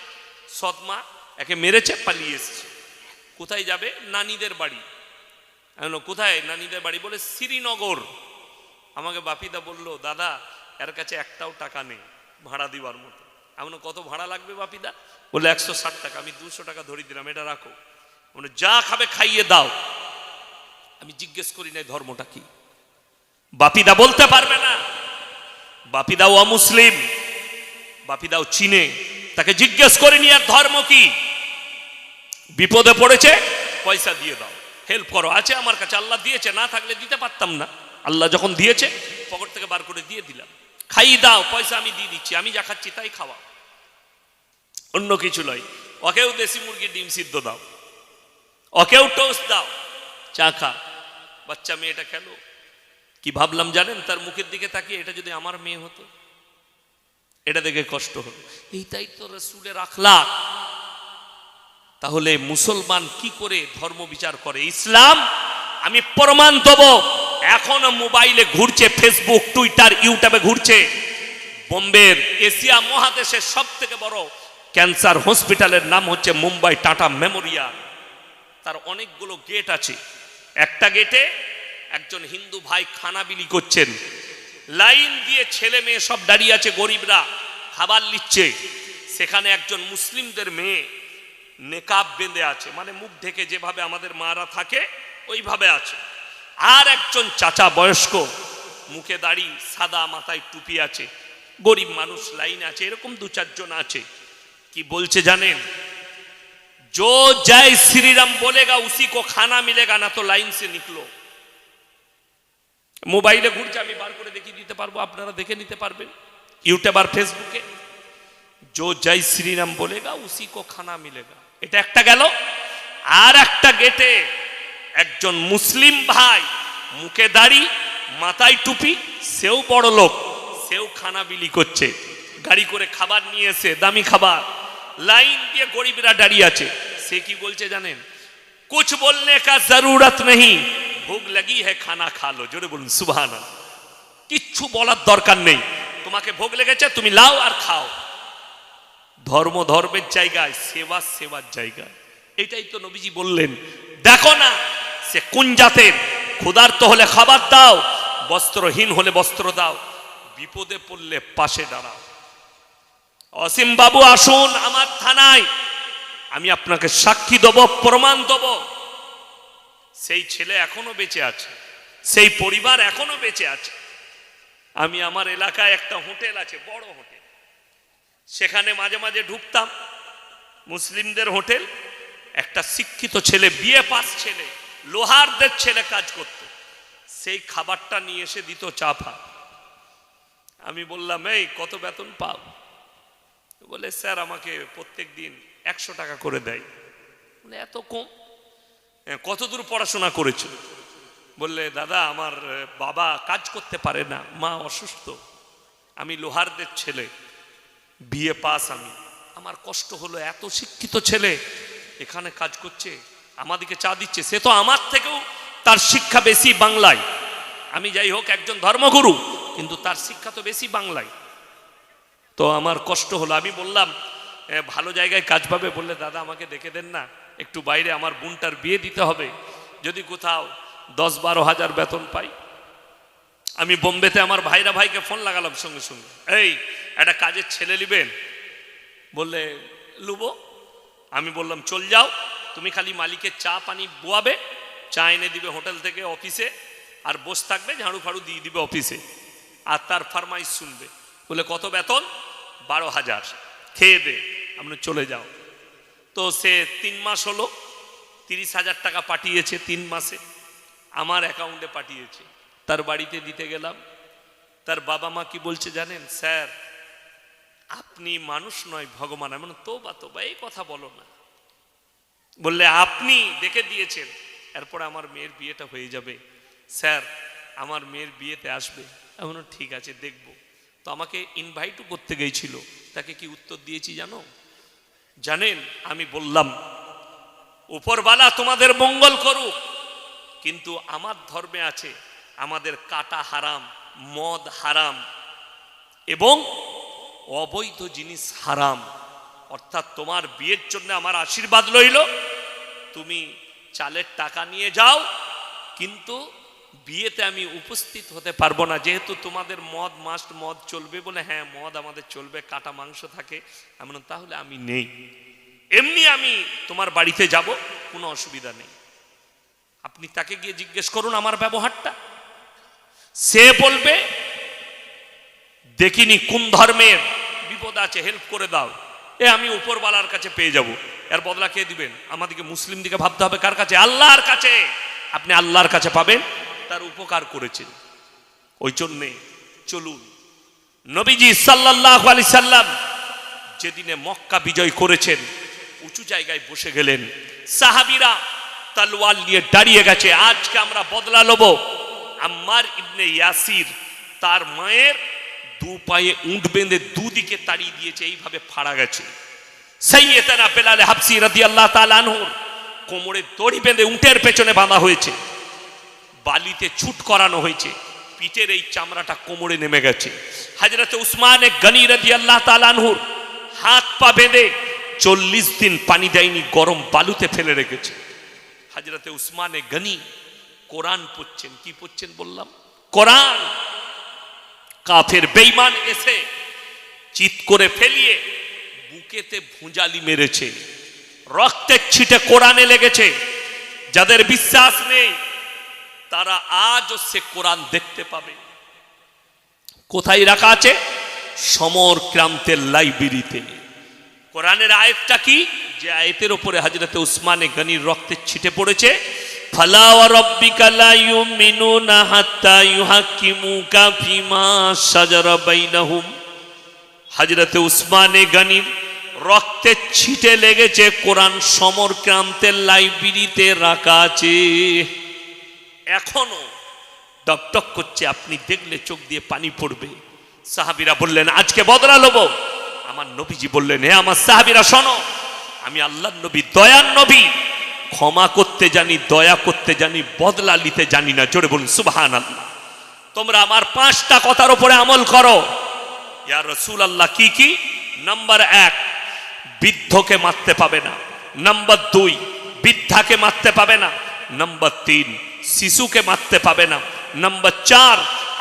S1: সৎ মা, একে মেরেছে, পালিয়ে এসছে। কোথায় যাবে? নানিদের বাড়ি। কোথায় নানিদের বাড়ি? বলে শ্রীনগর। আমাকে বাপিদা বলল, দাদা এর কাছে একটাও টাকা নেই ভাড়া দিবার মতো। এমন কত ভাড়া লাগবে বাপিদা? বলে 160 টাকা। আমি 200 টাকা ধরিয়ে দিলাম, এটা রাখো। মানে যা খাবে খাইয়ে দাও। আমি জিজ্ঞেস করি নাই ধর্মটা কি। বাপিদা বলতে পারবে না, বাপিদাও অমুসলিম, বাপিদাও চিনে। তাকে জিজ্ঞেস করিনি আর ধর্ম কি। বিপদে পড়েছে, পয়সা দিয়ে দাও, হেল্প করো। আছে আমার কাছে, আল্লাহ দিয়েছে, না থাকলে দিতে পারতাম না। আল্লাহ যখন দিয়েছে পকেট থেকে বার করে দিয়ে দিলাম। খাইয়ে দাও, পয়সা আমি দিয়ে দিচ্ছি, আমি যা খাচ্ছি তাই খাওয়া, অন্য কিছু নয়। ওকেও দেশি মুরগির ডিম সিদ্ধ দাও, ওকেও টোস্ট দাও, চা খা। বাচ্চা মেয়েটা খেলো। কি ভাবলাম জানেন? তার মুখের দিকে তাকিয়ে, এটা যদি আমার মেয়ে হতো, এটা দেখে কষ্ট হলো। এইটাই তো রাসূলের আখলাক। তাহলে মুসলমান কি করে ধর্ম বিচার করে? ইসলাম আমি প্রমাণ দেব। এখনো মোবাইলে ঘুরছে, ফেসবুক, টুইটার, ইউটিউবে ঘুরছে। বোম্বের এশিয়া মহাদেশের সব থেকে বড় ক্যান্সার হসপিটালের নাম হচ্ছে মুম্বাই টাটা মেমোরিয়াল। তার অনেকগুলো গেট আছে। একটা গেটে একজন হিন্দু ভাই খানা বিলি করছেন, লাইন দিয়ে ছেলে মেয়ে সব দাঁড়িয়ে আছে, গরিবরা খাবার নিচ্ছে। সেখানে একজন মুসলিমদের মেয়ে নেকাব বেঁধে আছে, মানে মুখ ঢেকে যেভাবে আমাদের মারা থাকে ওইভাবে আছে। আর একজন চাচা বয়স্ক, মুখে দাড়ি, সাদা, মাথায় টুপি আছে, গরিব মানুষ লাইন আছে। এরকম 2-4 জন আছে। কি বলছে জানেন? जो जय श्री राम बोलेगा उसी को खाना मिलेगा, ना तो लाइन से निकलो। মোবাইলে ঘুরছে, আমি বার করে দেখিয়ে দিতে পারবো, আপনারা দেখে নিতে পারবেন ইউটিউব আর ফেসবুকে। जो जय श्री राम बोलेगा उसी को खाना मिलेगा। এটা একটা গেল। আর একটা গেটে একজন মুসলিম ভাই, মুখে দাড়ি, মাথায় টুপি, সেও বড় লোক, সেও খানা বিলি করছে। গাড়ি করে খাবার নিয়ে এসে, দামি খাবার, লাইন দিয়ে গরিবরা দাঁড়িয়ে আছে। সে কি বলছে জানেন? कुछ बोलने का जरूरत नहीं, भूख लगी है खाना खा लो। জোরে বলুন সুবহানাল্লাহ। কিচ্ছু বলার দরকার নেই, তোমাকে ভোগ লেগেছে, তুমি লাও আর খাও। ধর্ম ধর্মের জায়গায়, সেবা সেবার জায়গায়। এটাই তো নবীজি বললেন। দেখো না সে কোন জাতের, ক্ষুধার্ত হলে খাবার দাও, বস্ত্রহীন হলে বস্ত্র দাও, বিপদে পড়লে পাশে দাঁড়াও। অসীম বাবু আসুন আমার থানায়, আমি আপনাকে সাক্ষী দেব, প্রমাণ দেব। সেই ছেলে এখনো বেঁচে আছে, সেই পরিবার এখনো বেঁচে আছে। আমি আমার এলাকায় একটা হোটেল আছে, বড় হোটেল, সেখানে মাঝে মাঝে ঢুকতাম, মুসলিমদের হোটেল। একটা শিক্ষিত ছেলে, বিএ পাস ছেলে, লোহারদের ছেলে কাজ করত। সেই খাবারটা নিয়ে এসে দিত, চা ফা। আমি বললাম, এই কত বেতন পাও? বলে, স্যার আমাকে প্রত্যেক দিন 100 টাকা করে দেয়। বলে, এত কম? কত দূর পড়াশোনা করেছো? বললে, দাদা আমার বাবা কাজ করতে পারে না, মা অসুস্থ, আমি লোহারদের ছেলে, বিএ পাস আমি। আমার কষ্ট হলো, এত শিক্ষিত ছেলে এখানে কাজ করছে, আমাদেরকে চা দিচ্ছে। সে তো আমার থেকেও তার শিক্ষা বেশি বাংলায়। আমি যাই হোক একজন ধর্মগুরু, কিন্তু তার শিক্ষা তো বেশি বাংলায়। তো আমার কষ্ট হলো। আমি বললাম, ভালো জায়গায় কাজ পাবে? বললে, দাদা আমাকে দেখে দেন না, একটু বাইরে আমার বোনটার বিয়ে দিতে হবে, যদি কোথাও 10-12 হাজার বেতন পাই। আমি বোম্বেতে আমার ভাইকে ফোন লাগালাম সঙ্গে সঙ্গে, এই একটা কাজের ছেলে নিবেন? বললে, লুবো। আমি বললাম, চল যাও, তুমি খালি মালিকের চা পানি বোয়াবে, চা এনে দিবে হোটেল থেকে অফিসে, আর বসে থাকবে, ঝাড়ু ফাড়ু দিয়ে দিবে অফিসে, আর তার ফরমাইশ শুনবে। বলে, কত বেতন? 12,000, খেয়ে দে, আপনি চলে যাও। তো সে 3 মাস হলো, 30,000 টাকা পাঠিয়েছে 3 মাসে, আমার অ্যাকাউন্টে পাঠিয়েছে। তার বাড়িতে দিতে গেলাম, তার বাবা মা কি বলছে জানেন? স্যার আপনি মানুষ নয়, ভগবান। এমন তোবা তোবা, এই কথা বলো না। বললে, আপনি দেখে দিয়েছেন, এরপর আমার মেয়ের বিয়েটা হয়ে যাবে, স্যার আমার মেয়ের বিয়েতে আসবে। এমন, ঠিক আছে দেখব। তো আমাকে ইনভাইটও করতে গিয়েছিল। তাকে কি উত্তর দিয়েছি জানেন? আমি বললাম, উপরওয়ালা তোমাদের মঙ্গল করুক, কিন্তু আমার ধর্মে আছে আমাদের কাটা হারাম, মদ হারাম এবং অবৈধ জিনিস হারাম। অর্থাৎ তোমার বিয়ের জন্য আমার আশীর্বাদ রইল, তুমি চালের টাকা নিয়ে যাও, কিন্তু বিয়েতে আমি উপস্থিত হতে পারবো না, যেহেতু তোমাদের মদ মাস্ট, মদ চলবে বলে। হ্যাঁ, মদ আমাদের চলবে, কাটা মাংস থাকে। এমন তাহলে আমি নেই, এমনি আমি তোমার বাড়িতে যাব, কোনো অসুবিধা নেই। আপনি তাকে গিয়ে জিজ্ঞেস করুন আমার ব্যবহারটা, সে বলবে দেখিনি কোন ধর্মের বিপদ আছে, হেল্প করে দাও, আমি উপরওয়ালার কাছে পেয়ে যাব। এর বদলা কে দিবেন? আমাদেরকে মুসলিম দিকে ভাবতে হবে কার কাছে? আল্লাহর কাছে। আপনি আল্লাহর কাছে পাবেন, তার উপকার করেছেন। ওই জন্যে চলুন, নবীজি সাল্লাল্লাহু আলাইহি সাল্লাম যেদিনে মক্কা বিজয় করেছেন, উঁচু জায়গায় বসে গেলেন, সাহাবীরা তলোয়ার নিয়ে দাঁড়িয়ে গেছে, আজকে আমরা বদলা লব। আম্মার ইবনে ইয়াসির তার মায়ের দু পায়ে উঁট বেঁধে দুদিকে তাড়িয়ে দিয়েছে, এইভাবে ফাড়া গেছে। সাইয়েদানা বেলাল হাবসি রাদিয়াল্লাহু তাআলা আনহু কোমরে দড়ি বেঁধে উটের পেছনে বাঁধা হয়েছে, বালিতে ছুট করানো হয়েছে, পিঠের এই চামড়াটা কোমরে নেমে গেছে। হযরতে উসমানে গনি রাদিয়াল্লাহু তাআলা আনহু হাত পা বেঁধে 40 দিন পানি দেয়নি, গরম বালুতে ফেলে রেখেছে। হযরতে উসমানে গনি কোরআন পড়ছেন। কি পড়ছেন বললাম? কোরআন। কাফের বেঈমান এসে চিৎ করে ফেলিয়ে বুকেতে ভুঁজালি মেরেছে, রক্তের ছিটে কোরআনে লেগেছে। যাদের বিশ্বাস নেই তারা আজও সে কোরআন দেখতে পাবে। কোথায় রাখা আছে? সমর ক্রান্তের লাইব্রেরিতে। কোরআনের আয়াতটা কি? যে আয়াতের উপরে হযরতে উসমানে গনির রক্তের ছিটে পড়েছে, ফালা ওয়া রাব্বিকা লা ইউমিনুনা হাত্তা ইউহাক্কিমুকা ফিমা শাজারা বাইনাহুম। হযরতে উসমানে গনির রক্তের ছিটে লেগেছে, কোরআন সমর ক্রান্তের লাইব্রেরিতে রাখা আছে, এখনো টকটক করছে, আপনি দেখলে চোখ দিয়ে পানি পড়বে। সাহাবীরা বললেন আজকে বদলা লব। আমার নবীজি বললেন, হে আমার সাহাবীরা শোনো, আমি আল্লাহর নবী, দয়ার নবী, ক্ষমা করতে জানি, দয়া করতে জানি, বদলা নিতে জানি না। জোরে বলুন সুবহানাল্লাহ। তোমরা আমার 5টা কথার উপরে আমল করো। ইয়া রাসূলুল্লাহ, কি কি? নাম্বার 1, বৃদ্ধকে মারতে পাবে না। নাম্বার 2, বৃদ্ধাকে মারতে পাবে না। নাম্বার 3, শিশুকে মারতে পাবে না। নাম্বার 4,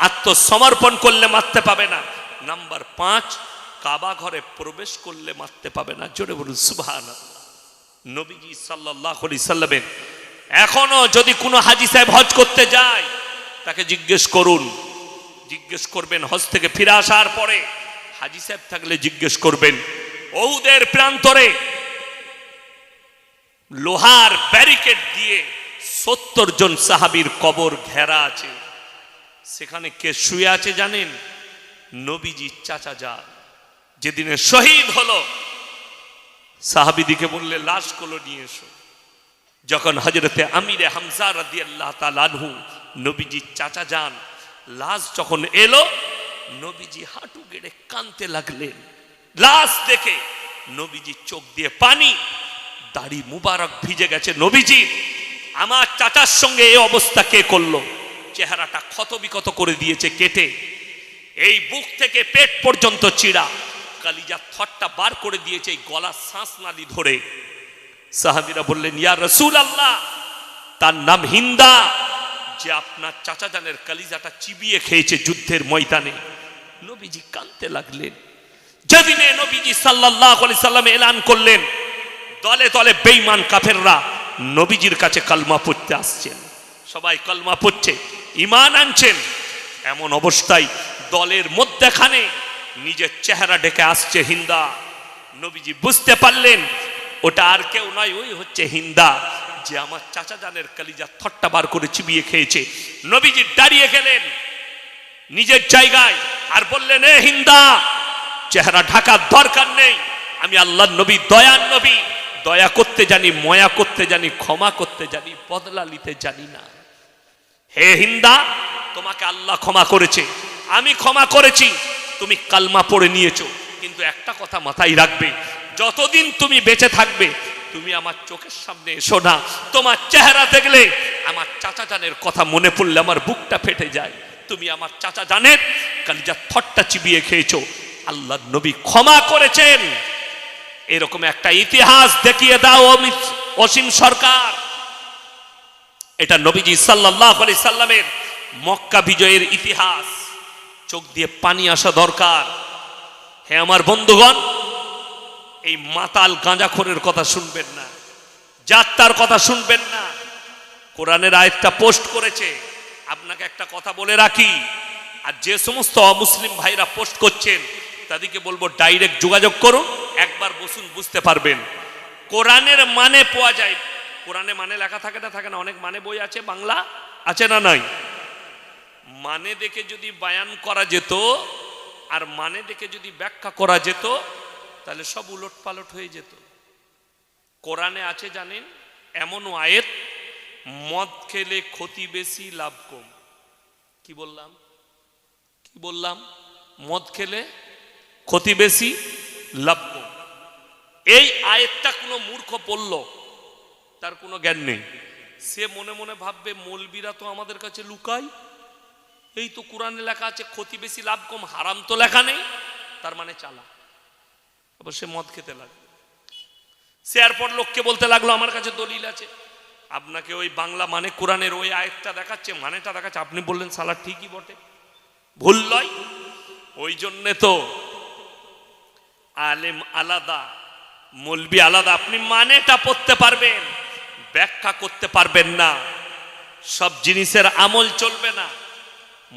S1: আত্মসমর্পণ করলে মারতে পাবে না। নাম্বার 5, কাবা ঘরে প্রবেশ করলে মারতে পাবে না। জোরে বলুন সুবহানাল্লাহ। নবীজি সাল্লাল্লাহু আলাইহি সাল্লামের এখনো যদি কোনো হাজী সাহেব হজ করতে যায়, তাকে জিজ্ঞেস করুন, জিজ্ঞেস করবেন হজ থেকে ফিরে আসার পরে, হাজী সাহেব থাকলে জিজ্ঞেস করবেন, উহুদের প্রান্তরে লোহার ব্যারিকেড দিয়ে 70 জন সাহাবীর কবর ঘেরা আছে, সেখানে কে শুয়ে আছে জানেন? নবীজি চাচা যান, যেদিনে শহীদ হলো। সাহাবীদিকে বললে লাশগুলো নিয়ে এসো। যখন হযরতে আমিরে হামজা রাদিয়াল্লাহু তাআলা আনহু নবীজি চাচা যান লাশ যখন এলো, নবীজি হাঁটু গেড়ে কাঁদতে লাগলেন। লাশ দেখে নবীজি চোখ দিয়ে পানি, দাড়ি মুবারক ভিজে গেছে। নবীজি, আমার চাচার সঙ্গে এই অবস্থা কে করলো? চেহারাটা ক্ষত বিক্ষত করে দিয়েছে কেটে, এই বুক থেকে পেট পর্যন্ত চিড়া, কালিজা থটটা বার করে দিয়েছে এই গলার শ্বাসনালী ধরে। সাহাবীরা বললেন, ইয়া রাসূলুল্লাহ, তার নাম হিন্দা, যে আপনার চাচা জানের কালিজাটা চিবিয়ে খেয়েছে যুদ্ধের ময়দানে। নবীজি কাঁদতে লাগলেন। যেদিনে নবীজি সাল্লাল্লাহু আলাইহি সাল্লাম এলান করলেন, দলে দলে বেঈমান কাফেররা নবীজির কাছে কালমা পড়তে আসছেন। সবাই কালমা পড়ছে, ঈমান আনছেন। এমন অবস্থায় দলের মধ্যখানে নিজের চেহারা ঢেকে আসছে হিন্দা। নবীজি বুঝতে পারলেন ওটা আর কেউ নয়, ওই হচ্ছে হিন্দা, যে আমার চাচা জানের কালিজা থট্টা বার করে চিবিয়ে খেয়েছে। নবীজি দাঁড়িয়ে গেলেন নিজের জায়গায় আর বললেন, এ হিন্দা, চেহারা ঢাকার দরকার নেই, আমি আল্লাহর নবী, দয়ার নবী, দয়া করতে জানি, ময়া করতে জানি, ক্ষমা করতে জানি, বদলা নিতে জানি না। হে হিন্দা, তোমাকে আল্লাহ ক্ষমা করেছে, আমি ক্ষমা করেছি, তুমি কালমা পড়ে নিয়েছো, কিন্তু একটা কথা মাথায় রাখবে, যতদিন তুমি বেঁচে থাকবে তুমি আমার চোখের সামনে এসো না। তোমার চেহারা দেখলে আমার চাচা জানের কথা মনে পড়লে আমার বুকটা ফেটে যায়। তুমি আমার চাচা জানের কালিজা থট্টা চিবিয়ে খেয়েছো। আল্লাহর নবী ক্ষমা করেছেন। এরকম একটা ইতিহাস দেখিয়ে দাও অসীম সরকার। এটা নবীজি সাল্লাল্লাহু আলাইহি সাল্লামের মক্কা বিজয়ের ইতিহাস। চোখ দিয়ে পানি আসা দরকার। হে আমার বন্ধুগণ, এই মাতাল গাঁজাখোরের কথা শুনবেন না, যাত্রার কথা শুনবেন না। কোরআনের আয়াতটা পোস্ট করেছে। আপনাকে একটা কথা বলে রাখি, আর যে সমস্ত অমুসলিম ভাইরা পোস্ট করছেন তাদেরকে বলবো ডাইরেক্ট যোগাযোগ করুন, একবার বসুন, বুঝতে পারবেন। কোরআনের মানে পাওয়া যায়। কোরআনে মানে লেখা থাকে না, থাকে না, অনেক মানে বই আছে, বাংলা আছে না নাই? মানে দেখে যদি বায়ান করা যেত আর মানে দেখে যদি ব্যাখ্যা করা যেত তাহলে সব উলট পালট হয়ে যেত। কোরআনে আছে জানেন এমন আয়াত, মদ খেলে ক্ষতি বেশি লাভ কম। কি বললাম? কি বললাম? মদ খেলে ক্ষতি বেশি লাভ কম। এই আয়াতটা কোনো মূর্খ পড়ল, তার কোনো জ্ঞান নেই, সে মনে মনে ভাববে মৌলবীরা তো আমাদের কাছে লুকায়, এই তো কোরআনে লেখা আছে ক্ষতি বেশি লাভ কম, হারাম তো লেখা নেই, তার মানে চালা। আবার সে মদ খেতে লাগলো। সে এরপর লোককে বলতে লাগলো আমার কাছে দলিল আছে। আপনাকে ওই বাংলা মানে কোরআনের ওই আয়াতটা দেখাচ্ছে, মানেটা দেখাচ্ছে, আপনি বললেন সালা ঠিকই বটে, ভুল নয়। ওই জন্যে তো আলেম আলাদা, মৌলবি আলাদা। আপনি মানেটা পড়তে পারবেন, ব্যাখ্যা করতে পারবেন না, সব জিনিসের আমল চলবে না।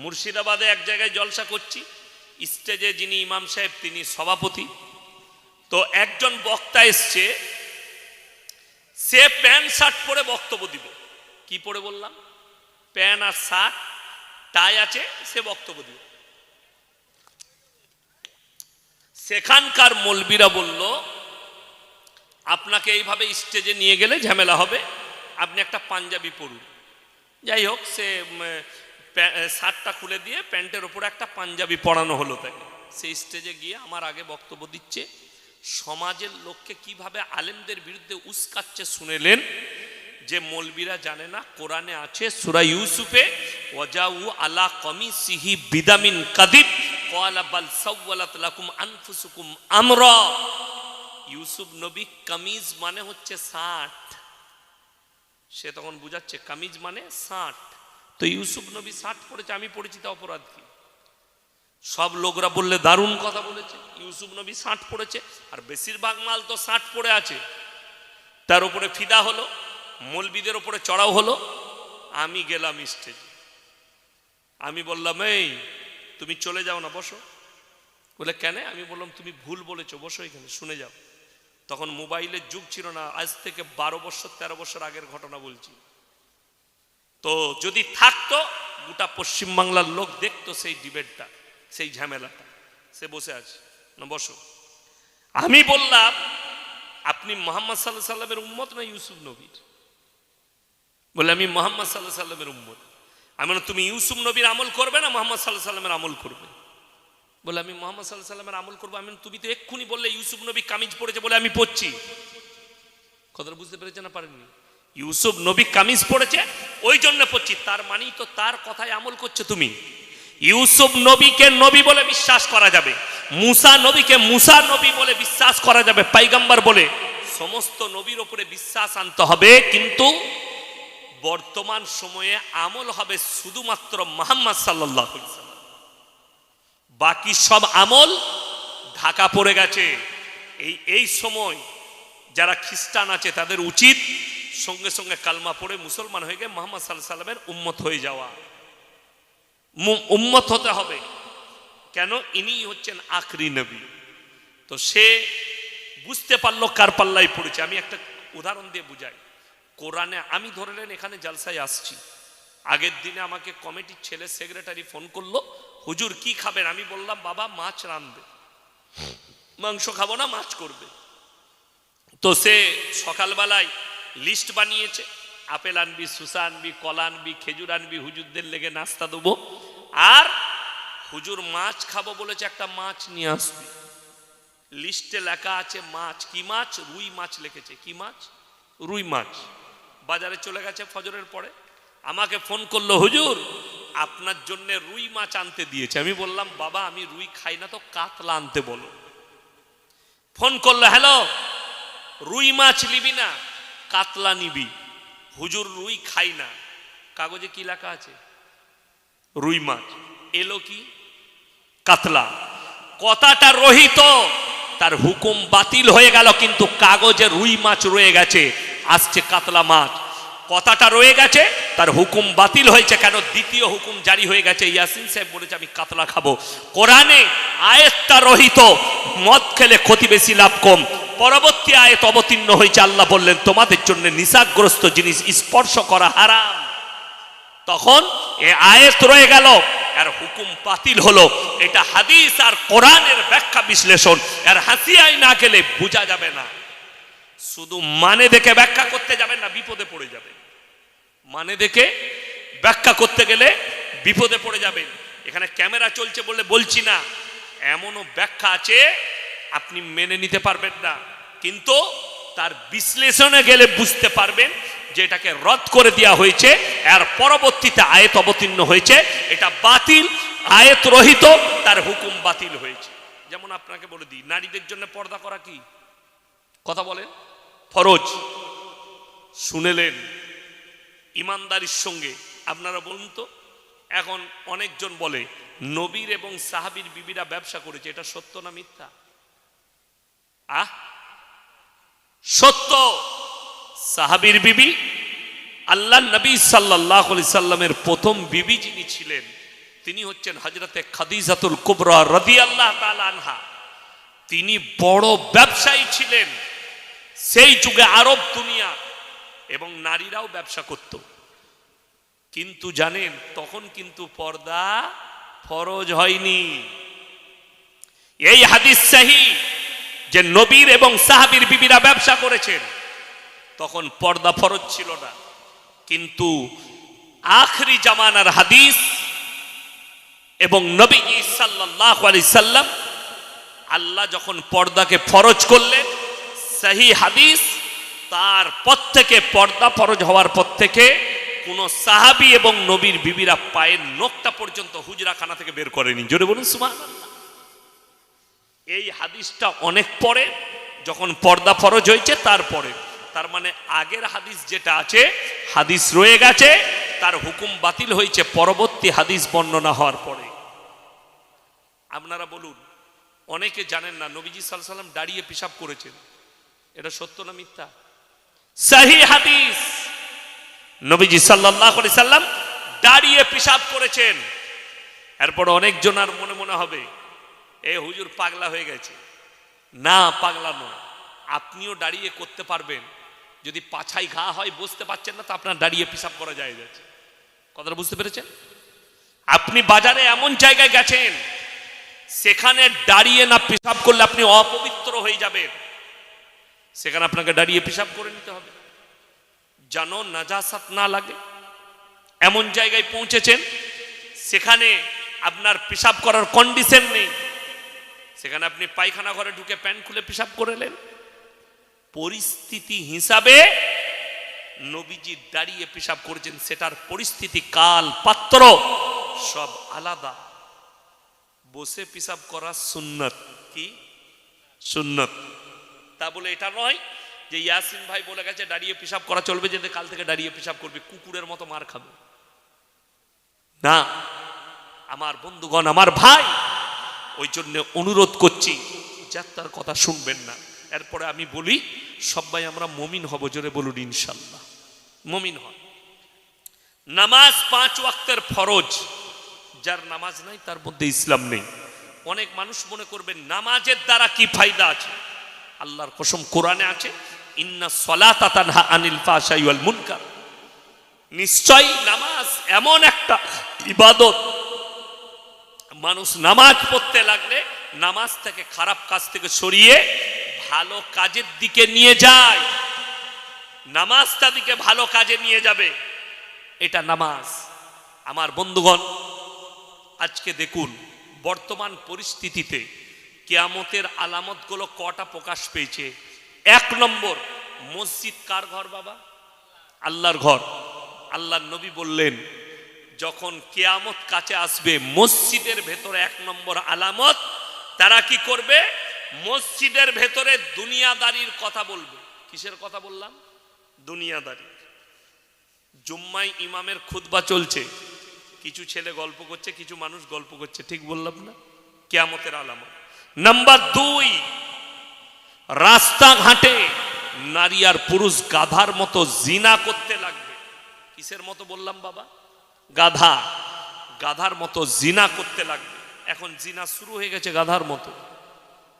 S1: মুর্শিদাবাদে এক জায়গায় জলসা করছি, স্টেজে যিনি ইমাম সাহেব তিনি সভাপতি। তো একজন বক্তা এসছে, সে প্যান্ট শার্ট পরে বক্তব্য দিব। কি পরে বললাম? প্যান্ট আর শার্ট, টাই আছে, সে বক্তব্য দিব। সেখানকার মৌলবীরা বলল আপনাকে এইভাবে স্টেজে নিয়ে গেলে ঝামেলা হবে, আপনি একটা পাঞ্জাবি পরুন। যাই হোক, সে শার্টটা খুলে দিয়ে প্যান্টের ওপরে একটা পাঞ্জাবি পরানো হলো তাকে। সে স্টেজে গিয়ে আমার আগে বক্তব্য দিচ্ছে, সমাজের লোককে কিভাবে আলেমদের বিরুদ্ধে উস্কাচ্ছে শুনেলেন। যে মৌলবীরা জানে না কোরআনে আছে সূরা ইউসুফে ওয়াজাউ আলা কমিসিহি বিদামিন কাদিব ক্বালা বাল সাওয়ালাত লাকুম আনফুসুকুম আমরা। ইউসুফ নবী কামিজ মানে হচ্ছে শার্ট, সে তখন বুঝাচ্ছে কামিজ মানে শার্ট। তো ইউসুফ নবী শার্ট পরেছে, আমি পড়েছি, তা অপরাধ কি? সব লোকরা বললে দারুণ কথা বলেছে, ইউসুফ নবী শার্ট পরেছে, আর বেশিরভাগ মাল তো শার্ট পরে আছে। তার উপরে ফিদা হলো, মৌলবীদের উপরে চড়াও হলো। আমি গেলাম স্টেজে, আমি বললাম এই তুমি চলে যাও না, বসো। বলে কেন? আমি বললাম তুমি ভুল বলেছো, বসো এখানে, শুনে যাও। তখন মোবাইলের যুগ ছিল না, আজ থেকে 12 বছর 13 বছর আগের ঘটনা বলছি। তো যদি থাকতো গোটা পশ্চিমবাংলার লোক দেখতো সেই ডিবেটটা, সেই ঝামেলাটা। সে বসে আছে না, বসো। আমি বললাম আপনি মোহাম্মদ সাল্লাল্লাহু আলাইহি সাল্লামের উম্মত না ইউসুফ নবীর? বলে আমি মোহাম্মদ সাল্লাল্লাহু আলাইহি সাল্লামের উম্মত। আমি বললাম তুমি ইউসুফ নবীর আমল করবে না মোহাম্মদ সাল্লাল্লাহু আলাইহি সাল্লামের আমল করবে? বলে আমি মোহাম্মদ সাল্লাল্লাহু আলাইহি সাল্লামের আমল করবো। আমি তুমি তো এক্ষুনি বললে ইউসুফ নবী কামিজ পড়েছে, বলে আমি পড়ছি। কথাটা বুঝতে পেরেছে না পারেননি? ইউসুফ নবী কামিজ পড়েছে ওই জন্য পড়ছি, তার মানেই তো তার কথায় আমল করছো তুমি। ইউসুফ নবীকে নবী বলে বিশ্বাস করা যাবে, মুসা নবীকে মুসা নবী বলে বিশ্বাস করা যাবে, পয়গম্বর বলে সমস্ত নবীর উপরে বিশ্বাস আনতে হবে। কিন্তু বর্তমান সময়ে আমল হবে শুধুমাত্র মুহাম্মদ সাল্লাল্লাহু আলাইহি ওয়াসাল্লাম। বাকি সব আমল ঢাকা পড়ে গেছে। এই সময় যারা খ্রিস্টান আছে তাদের উচিত সঙ্গে সঙ্গে কালমা পড়ে মুসলমান হয়ে গিয়ে মুহাম্মদ সাল্লাল্লাহু আলাইহি ওয়াসাল্লামের উম্মত হয়ে যাওয়া। উম্মত হতে হবে, কেন? ইনি হচ্ছেন আখরি নবী। তো সে বুঝতে পারলো কার পাল্লাই পড়েছে। আমি একটা উদাহরণ দিয়ে বুঝাই। কোরআনে আমি ধরে নেন এখানে জালসায় আসছি, আগের দিনে আমাকে কমিটির ছেলে সেক্রেটারি ফোন করলো, হুজুর কি খাবেন? আমি বললাম বাবা মাছ রাঁধবে, মাংস খাবো না, মাছ করবে। তো সে সকালবেলায় লিস্ট বানিয়েছে, আপেল আনবি, সুসা আনবি, কলা আনবি, খেজুর আনবি, হুজুরদের লেগে নাস্তা দেবো। আর হুজুর মাছ খাবো বলেছে, একটা মাছ নিয়ে আসবি। লিস্টে লেখা আছে মাছ। কি মাছ? রুই মাছ লিখেছে। কি মাছ? রুই মাছ। বাজারে চলে গেছে ফজরের পরে, আমাকে ফোন করলো, হুজুর আপনার জন্য রুই মাছ আনতে দিয়েছে। আমি বললাম বাবা আমি রুই খাই না, তো কাতলা আনতে বলো। ফোন করলো, হ্যালো, রুই মাছ নিবি না কাতলা নিবি? হুজুর রুই খাই না। কাগজে কি লেখা আছে? রুই মাছ। এলো কি? কাতলা। কথাটা রহিত, তার হুকুম বাতিল হয়ে গেল, কিন্তু কাগজে রুই মাছ রয়ে গেছে, আসছে কাতলা মাছ। কথাটা রয়ে গেছে, তার হুকুম বাতিল হয়েছে। কেন? দ্বিতীয় হুকুম জারি হয়ে গেছে। ইয়াসিন সাহেব বলেছে আমি কাতলা খাবো। কোরআনে আয়াতটা রহিত, মদ খেলে ক্ষতি বেশি লাভ কম। পরবর্তী আয়াত অবতীর্ণ হয়েছে, আল্লাহ বললেন তোমাদের জন্য নিষাদগ্রস্ত জিনিস স্পর্শ করা হারাম। তখন এই আয়াত রয়ে গেল, এর হুকুম বাতিল হলো। এটা হাদিস আর কোরআনের ব্যাখ্যা বিশ্লেষণ, এর হাসিয়ায় না গেলে বোঝা যাবে না। শুধু মানে দেখে ব্যাখ্যা করতে যাবেন না, বিপদে পড়ে যাবেন। মানে দেখে ব্যাখ্যা করতে গেলে বিপদে পড়ে যাবেন। এখানে ক্যামেরা চলছে বলে বলছি না, এমনও ব্যাখ্যা আছে আপনি মেনে নিতে পারবেন না, কিন্তু তার বিশ্লেষণে গেলে বুঝতে পারবেন যে এটাকে রদ করে দেওয়া হয়েছে। এর পরবর্তীতে আয়াত অবতীর্ণ হয়েছে, এটা বাতিল, আয়াত রহিত, তার হুকুম বাতিল হয়েছে। যেমন আপনাকে বলে দিই, নারীদের জন্য পর্দা করা কি? কথা বলেন, ফরজ। শুনেলেন ইমানদারির সঙ্গে। আপনারা বলুন তো, এখন অনেকজন বলে নবীর এবং সাহাবীর বিবিরা ব্যবসা করেছে, এটা সত্য না মিথ্যা? সত্য। সাহাবীর বিবি, আল্লাহ নবী সাল্লাল্লাহু আলাইহি সাল্লামের প্রথম বিবি যিনি ছিলেন, তিনি হচ্ছেন হযরতে খাদিজাতুল কুবরা রাদিয়াল্লাহু তাআলা আনহা। তিনি বড় ব্যবসায়ী ছিলেন সেই যুগে আরব দুনিয়া, এবং নারীরাও ব্যবসা করত। কিন্তু জানেন, তখন কিন্তু পর্দা ফরজ হয়নি। এই হাদিস সহিহ যে নবীর এবং সাহাবীর বিবিরা ব্যবসা করেছেন, তখন পর্দা ফরজ ছিল না। কিন্তু আখরি জামানার হাদিস এবং নবীজি সাল্লাল্লাহু আলাইহি সাল্লাম আল্লাহ যখন পর্দাকে ফরজ করলেন, সহিহ হাদিস, তারপর থেকে পর্দা ফরজ হওয়ার পর থেকে কোন সাহাবী এবং নবীর বিবিরা পায়ের নখটা পর্যন্ত হুজরাখানা থেকে বের করেনি। জোরে বলুন সুবহানাল্লাহ। এই হাদিসটা অনেক পরে যখন পর্দা ফরজ হয়েছে, তারপরে। তার মানে আগের হাদিস যেটা আছে, হাদিস রয়ে গেছে, তার হুকুম বাতিল হয়েছে পরবর্তী হাদিস বর্ণনা হওয়ার পরে। আপনারা বলুন, অনেকে জানেন না নবীজি সাল্লাল্লাহু আলাইহি সাল্লাম দাঁড়িয়ে পেশাব করেছেন, এটা সত্য না মিথ্যা? সহিহ হাদিস, নবীজি সাল্লাল্লাহু আলাইহি সাল্লাম দাঁড়িয়ে পেশাব করেছেন। এরপর অনেকজন আর মনে মনে হবে এ হুজুর পাগলা হয়ে গেছে। না, পাগলা নয়। আপনিও দাঁড়িয়ে করতে পারবেন। যদি পাছায় ঘা হয়, বসতে পারছেন না, তো আপনার দাঁড়িয়ে পেশাব করা যায় যাচ্ছে। কথাটা বুঝতে পেরেছেন? আপনি বাজারে এমন জায়গায় গেছেন, সেখানে দাঁড়িয়ে না পেশাব করলে আপনি অপবিত্র হয়ে যাবেন। সেখানে আপনাকে দাঁড়িয়ে পেশাব করে নিতে হবে, যেন নাজাসাত না লাগে। এমন জায়গায় পৌঁছেছেন, সেখানে আপনার পেশাব করার কন্ডিশন নেই, সেখানে আপনি পায়খানা ঘরে ঢুকে প্যান্ট খুলে পেশাব করলেন। পরিস্থিতি হিসাবে নবীজি দাঁড়িয়ে পেশাব করেছেন, সেটার পরিস্থিতি, কাল, পাত্র সব আলাদা। বসে পেশাব করা সুন্নত। কি সুন্নত? তা বলে এটা নয় যে ইয়াসিন ভাই বলে গেছে দাঁড়িয়ে পেশাব করা চলবে, যে কাল থেকে দাঁড়িয়ে পেশাব করবে, কুকুরের মতো মার খাবে। না, আমার বন্ধুগণ, আমার ভাই, ওই জন্য অনুরোধ করছি, যাত্রার কথা শুনবেন না। এরপরে আমি বলি, সবাই আমরা মুমিন হব। জোরে বলুন ইনশাআল্লাহ। মুমিন হন। নামাজ 5 ওয়াক্তের ফরজ। যার নামাজ নাই তার মধ্যে ইসলাম নেই। অনেক মানুষ মনে করবে নামাজের দ্বারা কি ফায়দা আছে। আল্লাহর কসম, কোরআনে আছে, ইন্নাস সালাতা তানহা আনিল ফাহশাই ওয়াল মুনকার। নিশ্চয়ই নামাজ এমন একটা ইবাদত, মানুষ নামাজ পড়তে লাগলে নামাজ থেকে খারাপ কাজ থেকে সরিয়ে ভালো কাজের দিকে নিয়ে যায়। নামাজটা দিকে ভালো কাজে নিয়ে যাবে, এটা নামাজ। আমার বন্ধুগণ, আজকে দেখুন বর্তমান পরিস্থিতিতে কিয়ামতের আলামতগুলো কটা প্রকাশ পেয়েছে। 1 নম্বর, মসজিদ কার ঘর বাবা? আল্লাহর ঘর। আল্লাহর নবী বললেন, যখন কিয়ামত কাছে আসবে, মসজিদের ভেতরে 1 নম্বর আলামত, তারা কি করবে? মসজিদের ভেতরে দুনিয়াদারির কথা বলবে। কিসের কথা বললাম? দুনিয়াদারি। জুম্মায় ইমামের খুতবা চলছে, কিছু ছেলে গল্প করছে, কিছু মানুষ গল্প করছে, ঠিক বললাম না? কিয়ামতের আলামত। নাম্বার 2, রাস্তাঘাটে নারী আর পুরুষ গাধার মতো জিনা করতে লাগবে। কিসের মতো বললাম বাবা? গাধা। গাধার মতো জিনা করতে লাগবে। এখন জিনা শুরু হয়ে গেছে গাধার মতো,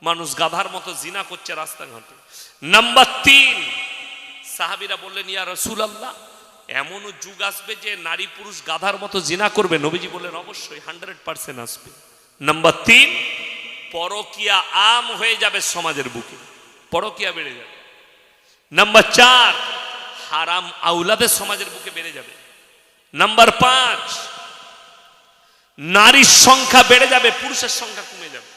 S1: মানুষ গাধার মতো জিনা করছে রাস্তাঘাটে। নাম্বার 3, সাহাবীরা বললেন ইয়া রাসূলুল্লাহ, এমনও যুগ আসবে যে নারী পুরুষ গাধার মতো জিনা করবে? নবীজি বললেন অবশ্যই 100% আসবে। নাম্বার 3, পরকিয়া আম হয়ে যাবে সমাজের বুকে, পরকিয়া বেড়ে যাবে। নাম্বার 4, হারাম আওলাদের সমাজের বুকে বেড়ে যাবে। নাম্বার 5, নারীর সংখ্যা বেড়ে যাবে, পুরুষের সংখ্যা কমে যাবে।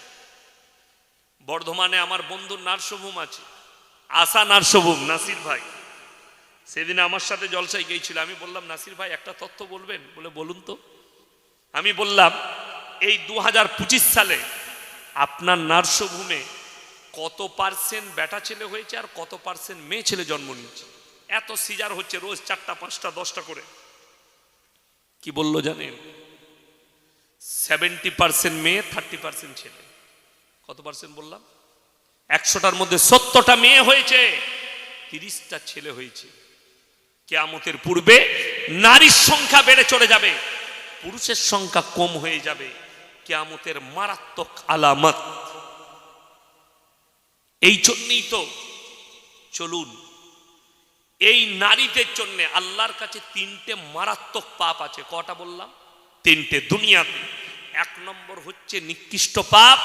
S1: বর্ধমানে আমার বন্ধুর নার্সভূম আছে, আশা নার্সভূম, নাসির ভাই সেদিন আমার সাথে জলসায় গিয়েছিল। আমি বললাম নাসির ভাই একটা তথ্য বলবেন? বলে বলুন তো। আমি বললাম এই 2025 সালে আপনার নার্সভূমে কত পার্সেন্ট বেটা ছেলে হয়েছে আর কত পার্সেন্ট মেয়ে ছেলে জন্ম নিয়েছে? এত সিজার হচ্ছে রোজ 4টা 5টা 10টা করে। কি বললো জানেন? 70% মেয়ে, 30% ছেলে। কত পার্সেন্ট বললাম? 100টার মধ্যে 70টা মেয়ে হয়েছে, 30টা ছেলে হয়েছে। কিয়ামতের পূর্বে নারীর সংখ্যা বেড়ে চলে যাবে, পুরুষের সংখ্যা কম হয়ে যাবে। কিয়ামতের মারাত্মক আলামত। এই জন্যই তো চলুন, এই নারীদের জন্য আল্লাহর কাছে 3টে মারাত্মক পাপ আছে। কটা বললাম? 3টে দুনিয়াতে। 1 নম্বর হচ্ছে নিকৃষ্ট পাপ,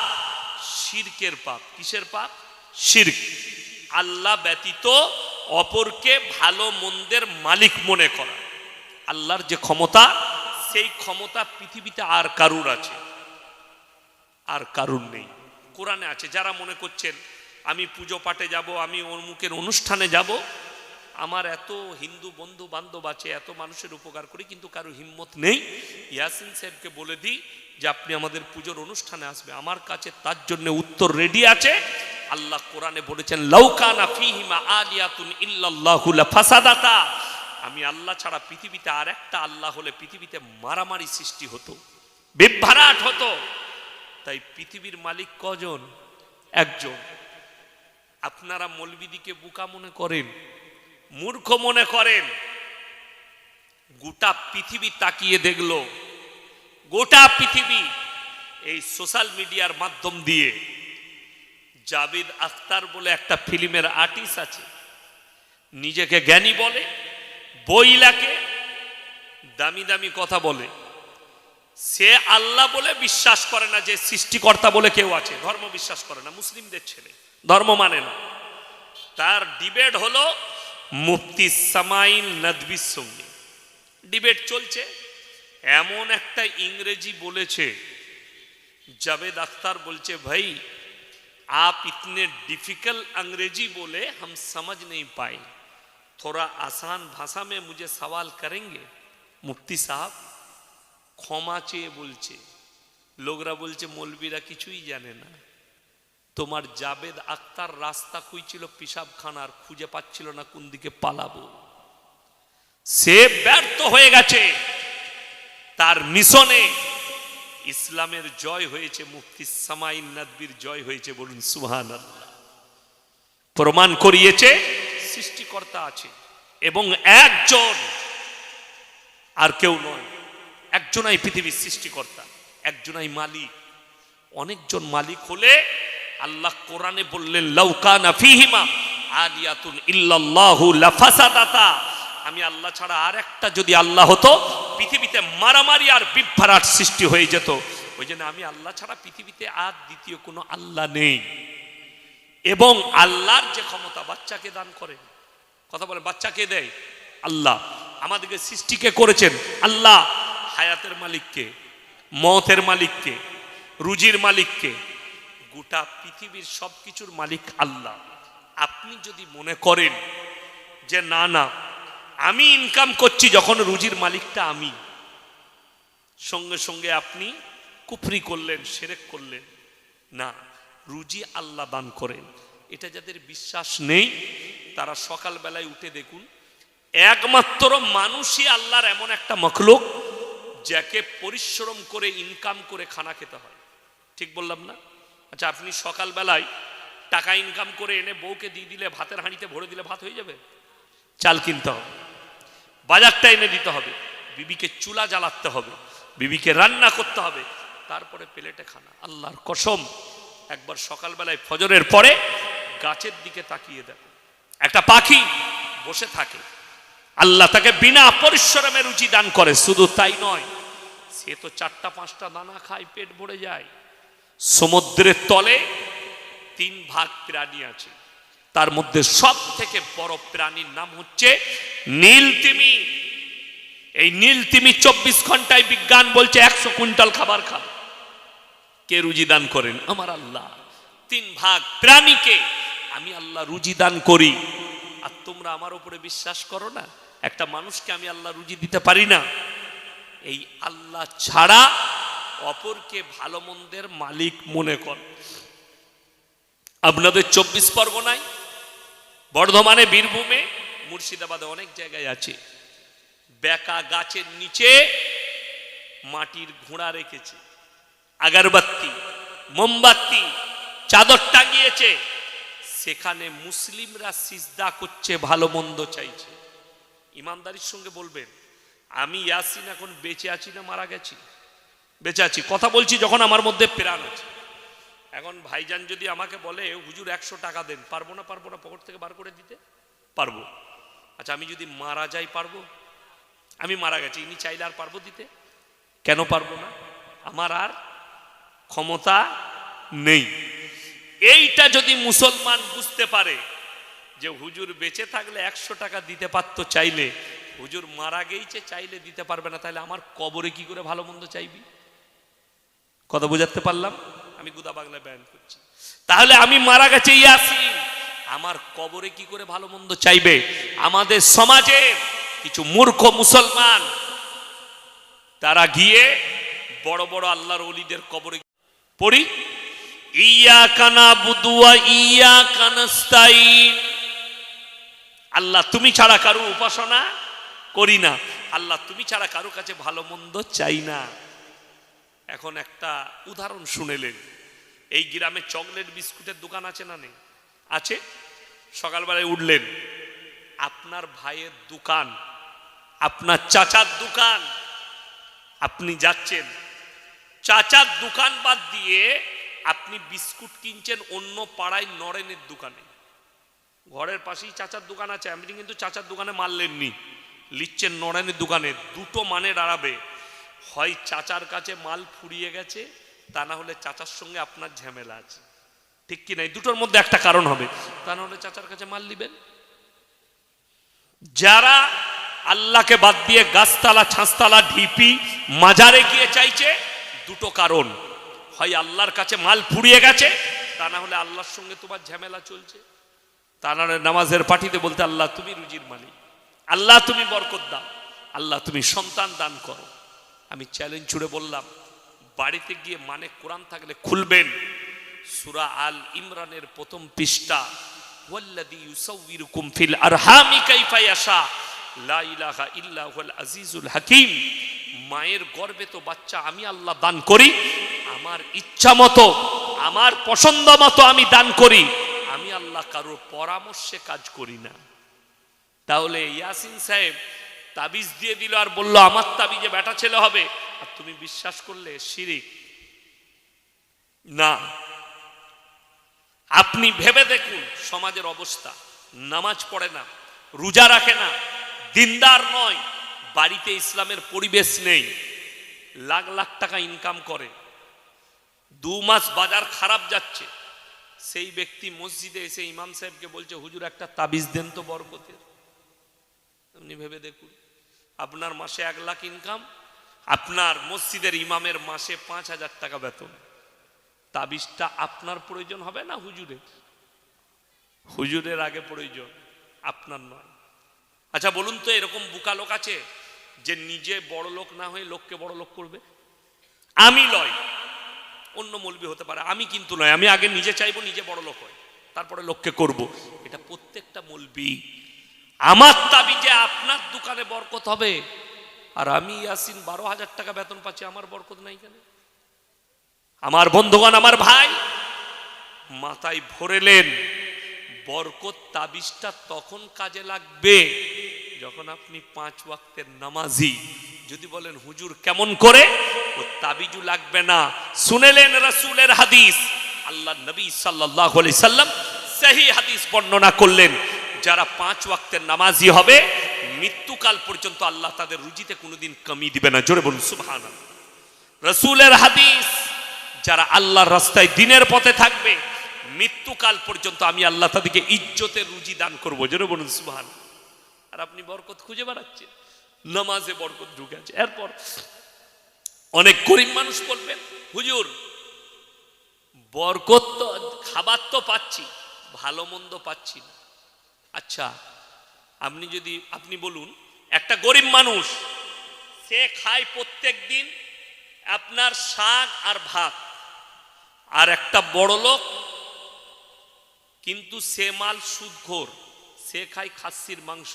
S1: শিরকের পাপ। কিসের পাপ? শিরক। আল্লাহ ব্যতীত অপরকে ভালো মন্দের মালিক মনে করা। আল্লাহর যে ক্ষমতা, সেই ক্ষমতা পৃথিবীতে আর কারুর আছে? আর কারুর নেই। কোরআনে আছে। যারা মনে করছেন আমি পুজো পাঠে যাব, আমি অমুকের অনুষ্ঠানে যাব, আমার এত হিন্দু বন্ধু বান্ধব আছে, এত মানুষের উপকার করি, কিন্তু কারো হিম্মত নেই ইয়াসিন সাহেবকে বলে দিই যে আপনি আমাদের পুজোর অনুষ্ঠানে আসবে। আমার কাছে তার জন্য উত্তর রেডি আছে। আল্লাহ কোরআনে বলেছেন লাউকানা ফীহিমা আলিয়াতুন ইল্লাল্লাহু লাফাসাদাতা। আমি আল্লাহ ছাড়া পৃথিবীতে আর একটা আল্লাহ হলে পৃথিবীতে মারামারি সৃষ্টি হতো, বিভ্রাট হতো। তাই পৃথিবীর মালিক কজন? একজন। আপনারা মৌলবীদিকে বোকা মনে করেন, মূর্খ মনে করেন। গোটা পৃথিবী তাকিয়ে দেখলো, গোটা পৃথিবী এই সোশ্যাল মিডিয়ার মাধ্যম দিয়ে জাভেদ আখতার বলে একটা ফিল্মের আর্টিস্ট আছে, নিজেকে জ্ঞানী বলে, বই লেখে, দামি দামি কথা বলে। সে আল্লাহ বলে বিশ্বাস করে না যে সৃষ্টিকর্তা বলে কেউ আছে, ধর্ম বিশ্বাস করে না, মুসলিমদের ছেলে, ধর্ম মানে না। তার ডিবেট হলো মুফতি সামাইল নদভির সঙ্গে ডিবেট চলছে। এমন একটা ইংরেজি বলেছে, জাভেদ আখতার বলছে ভাই आप इतने डिफिकल्ट अंग्रेजी बोले हम समझ नहीं पाए, थोड़ा आसान भाषा में मुझे सवाल करेंगे? मुफ्ती साहब ক্ষমা চেয়ে বলছে। লোকরা বলছে মৌলবীরা কিছুই জানে না। তোমার জাভেদ আখতার রাস্তা খুঁজছিল পিশাবখানার, খুঁজে পাচ্ছিল না কোন দিকে পালাবো। সে ব্যর্থ হয়ে গেছে তার মিশনে। ইসলামের জয় হয়েছে, মুফতি সামাইল নদভির জয় হয়েছে, বলুন সুবহানাল্লাহ। প্রমাণ করিয়েছে সৃষ্টিকর্তা আছে এবং একজন, আর কেউ নয়। একজনাই পৃথিবীর সৃষ্টিকর্তা, একজনাই মালিক। অনেকজন মালিক হলে আল্লাহ কোরআনে বললেন লাউকানা ফীহিমা আলিয়াতুন ইল্লাল্লাহু লাফাসাদাতা। আমি আল্লাহ ছাড়া আর একটা যদি আল্লাহ হতো, পৃথিবীতে মারামারি আর বিভ্রাট সৃষ্টি হয়ে যেত। ওই জন্য আমি আল্লাহ ছাড়া পৃথিবীতে আর দ্বিতীয় কোনো আল্লাহ নেই। এবং আল্লাহর যে ক্ষমতা, বাচ্চাকে দান করেন, কথা বলে বাচ্চাকে দেয় আল্লাহ। আমাদেরকে সৃষ্টিকে করেছেন আল্লাহ। হায়াতের মালিককে, মওতের মালিককে, রুজির মালিককে, গোটা পৃথিবীর সবকিছুর মালিক আল্লাহ। আপনি যদি মনে করেন যে না না আমি ইনকাম করছি, যখন রুজির মালিকটা আমি, সঙ্গে সঙ্গে আপনি কুফরি করলেন, শিরক করলেন। না, রুজি আল্লাহ দান করেন। এটা যাদের বিশ্বাস নেই তারা সকালবেলায় উঠে দেখুন, একমাত্র মানুষই আল্লাহর এমন একটা মখলুক যাকে পরিশ্রম করে ইনকাম করে খানা খেতে হয়। ঠিক বললাম না? আচ্ছা, আপনি সকালবেলায় টাকা ইনকাম করে এনে বউকে দিয়ে দিলে, ভাতের হাঁড়িতে ভরে দিলে ভাত হয়ে যাবে? চাল কিনতে হবে, বাজারটা এনে দিতে হবে, বিবিকে চুলা জ্বালাতে হবে, বিবিকে রান্না করতে হবে, তারপরে প্লেটে খানা। আল্লাহর কসম, একবার সকালবেলায় ফজরের পরে গাছের দিকে তাকিয়ে দেখো, একটা পাখি বসে থাকে, আল্লাহ তাকে বিনা পরিশ্রমে রুচি দান করে। শুধু তাই নয়, সে তো 4-5টা দানা খায়, পেট ভরে যায়। সমুদ্রের তলে 3 ভাগ প্রাণী আছে, তার মধ্যে সব থেকে বড় প্রাণীর নাম হচ্ছে নীল তিমি। এই নীল তিমি 24 ঘন্টায় বিজ্ঞান বলছে 100 কুইন্টাল খাবার খাবে। কে রুজি দান করেন? আমার আল্লাহ। 3 ভাগ প্রাণীকে আমি আল্লাহ রুজি দান করি। আর তোমরা আমার উপরে বিশ্বাস করো না? একটা মানুষকে আমি আল্লাহ রুজি দিতে পারি না। এই আল্লাহ ছাড়া অপরকে ভালো মন্দের মালিক মনে কর। আপনাদের 24 পরগনায়, বর্ধমানে, বীরভূমে, মুর্শিদাবাদে অনেক জায়গায় আছে, বেকা গাছের নিচে মাটির ঘোড়া রেখেছে, আগরবাতি, মোমবাতি, চাদর টাঙিয়েছে, সেখানে মুসলিমরা সিজদা করছে, ভালো মন্দ চাইছে। ইমানদারির সঙ্গে বলবেন, আমি ইয়াসিন এখন বেঁচে আছি না মারা গেছি? বেঁচে আছি, কথা বলছি যখন আমার মধ্যে প্রাণ আছে। এখন ভাইজান যদি আমাকে বলে হুজুর 100 টাকা দেন, পারবো না? পারবো না, পকেট থেকে বার করে দিতে পারবো। আচ্ছা, আমি যদি মারা যাই পারবো? আমি মারা গেছি, ইনি চাইলে আর পারবো দিতে? কেন পারবো না? আমার আর ক্ষমতা নেই। এইটা যদি মুসলমান বুঝতে পারে যে হুজুর বেঁচে থাকলে 100 টাকা দিতে পারতো চাইলে, হুজুর মারা গেছে চাইলে দিতে পারবে না, তাহলে আমার কবরে কি করে ভালো মন্দ চাইবি? কথা বুঝাতে পারলাম? আমি গুদা বাংলায় বয়ান করছি। তাহলে আমি মারা গেছে ইয়াসিন, আমার কবরে কি করে ভালো মন্দ চাইবে? আমাদের সমাজে কিছু মূর্খ মুসলমান তারা গিয়ে বড় বড় আল্লাহর ওলিদের কবরে পড়ি, ইয়াকা নাবুদু ওয়া ইয়াকা নাস্তাইন, আল্লাহ তুমি ছাড়া কারো উপাসনা করি না, আল্লাহ তুমি ছাড়া কারো কাছে ভালো মন্দ চাই না। এখন একটা উদাহরণ শুনেলেন, এই গ্রামে চকলেট বিস্কুটের দোকান আছে না নেই? আছে। সকালবেলায় উঠলেন, আপনার ভাইয়ের দোকান, আপনার চাচার দোকান, আপনি যাচ্ছেন, চাচার দোকান বাদ দিয়ে আপনি বিস্কুট কিনছেন অন্য পাড়ায় নরেনের দোকানে। ঘরের পাশেই চাচার দোকান আছে, আপনি কিন্তু চাচার দোকানে মাল নেননি, লিখছেন নরেনের দোকানে। দুটো মানে দাঁড়াবে, হয় চাচার কাছে মাল ফুরিয়ে গেছে, তা না হলে চাচার সঙ্গে আপনার ঝামেলা আছে। ঠিক কি নাই? দুটোর মধ্যে একটা কারণ হবে, তা না হলে চাচার কাছে মাল নিবেন। যারা আল্লাহকে বাদ দিয়ে গাছতলা, ছাঁচতলা, ঢিপি, মাজারে গিয়ে চাইছে, দুটো কারণ, হয় আল্লাহর কাছে মাল ফুরিয়ে গেছে, তা না হলে আল্লাহর সঙ্গে তোমার ঝামেলা চলছে। তা না হলে নামাজের পাঠিতে বলতে, আল্লাহ তুমি রুজির মালিক, আল্লাহ তুমি বরকত দাও, আল্লাহ তুমি সন্তান দান করো। আমি চ্যালেঞ্জ ছুড়ে বললাম, বাড়িতে গিয়ে মানে কোরআন থাকলে খুলবেন, সূরা আল ইমরানের 1ম পৃষ্ঠা, ওয়াল্লাযী ইউসাউবিরুকুম ফিল আরহামি কাইফা ইয়াশা লা ইলাহা ইল্লা হুয়াল আজিজুল হাকীম। মায়ের গর্ভে তো বাচ্চা আমি আল্লাহ দান করি, আমার ইচ্ছা মতো, আমার পছন্দ মতো আমি দান করি, আমি আল্লাহ কারোর পরামর্শে কাজ করি না। তাহলে ইয়াসিন সাহেব তাবিজ দিয়ে দিল আর বলল আমার তাবিজে বেটা ছেলে হবে, আর তুমি বিশ্বাস করলে, শিরিক না। আপনি ভেবে দেখুন সমাজের অবস্থা, নামাজ পড়ে না, রোজা রাখে না, দিনদার নয়, বাড়িতে ইসলামের পরিবেশ নেই, লাখ লাখ টাকা ইনকাম করে, 2 মাস বাজার খারাপ যাচ্ছে, সেই ব্যক্তি মসজিদে এসে ইমাম সাহেবকে বলছে হুজুর একটা তাবিজ দেন তো বরকতের। আপনি ভেবে দেখুন, আপনার মাসে 1 লাখ ইনকাম, আপনার মসজিদের ইমামের মাসে 5,000 টাকা বেতন, তাবিজটা আপনার প্রয়োজন হবে না হুজুরের? হুজুরের আগে প্রয়োজন, আপনার নয়। আচ্ছা বলুন তো, এরকম বোকা লোক আছে যে নিজে বড় লোক না হয়ে লোককে বড় লোক করবে? আমি লয়, অন্য মৌলবি হতে পারে, আমি কিন্তু নয়। আমি আগে নিজে চাইবো নিজে বড় লোক হয়, তারপরে লোককে করব। এটা প্রত্যেকটা মৌলবি। আমার দাবি যে আপনার দোকানে বরকত হবে, আর আমি ইয়াসিন 12,000 টাকা বেতন পাচ্ছি, আমার বরকত নাই কেন? আমার বন্ধুগণ, আমার ভাই, মাথায় ভরেলেন বরকত তাবিজটা তখন কাজে লাগবে যখন আপনি 5 ওয়াক্তের নামাজি। যদি বলেন হুজুর কেমন করে, ও তাবিজু লাগবে না। শুনেলেন রাসূলের হাদিস, আল্লাহ নবী সাল্লাল্লাহু আলাইহি সাল্লাম সহিহ হাদিস বর্ণনা করলেন, যারা 5 ওয়াক্তের নামাজি হবে মৃত্যুকাল পর্যন্ত আল্লাহ তাদের রুজিতে কোনোদিন কমি দিবে না। জোরে বলুন সুবহানাল্লাহ। রাসূলের হাদিস, যারা আল্লাহর রাস্তায় দিনের পথে থাকবে মৃত্যুকাল পর্যন্ত আমি আল্লাহ তাদেরকে ইজ্জতের রুজি দান করবো। জোরে বলুন সুবহানাল্লাহ। আর আপনি বরকত খুঁজে বেড়াচ্ছেন, নামাজে বরকত ঢুকে আছে। এরপর অনেক গরিব মানুষ বলবেন হুজুর বরকত তো, খাবার তো পাচ্ছি, ভালো মন্দ পাচ্ছি না। আচ্ছা, আপনি বলুন, একটা গরিব মানুষ সে খায় প্রত্যেক দিন আপনার শাক আর ভাত, আর একটা বড় লোক কিন্তু সে মাল সুদখোর, সে খায় খাসির মাংস।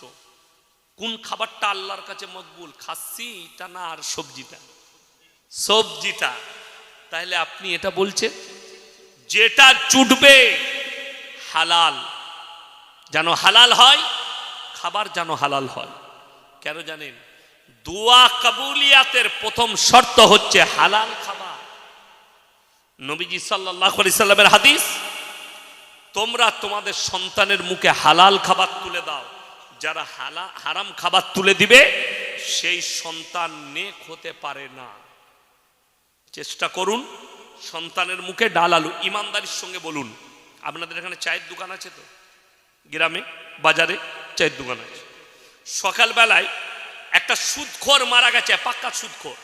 S1: কোন খাবারটা আল্লাহর কাছে মকবুল, খাসিটা না আর সবজিটা? সবজিটা। তাহলে আপনি এটা বলছেন যেটা জুটবে হালাল যেন হালাল হয়, খাবার যেন হালাল হয়। কেন জানেন? দোয়া কবুলিয়াতের প্রথম শর্ত হচ্ছে হালাল খাবার। নবীজি সাল্লাল্লাহু আলাইহি সাল্লামের হাদিস, তোমরা তোমাদের সন্তানের মুখে হালাল খাবার তুলে দাও, যারা হারাম খাবার তুলে দিবে সেই সন্তান নেক হতে পারে না। চেষ্টা করুন সন্তানের মুখে ডাল আলু, ইমানদারির সঙ্গে বলুন। আপনাদের এখানে চায়ের দোকান আছে তো? গ্রামে বাজারে চায়ের দোকান আছে। সকালবেলায় একটা সুদখোর মারা গেছে, পাক্কা সুদখোর,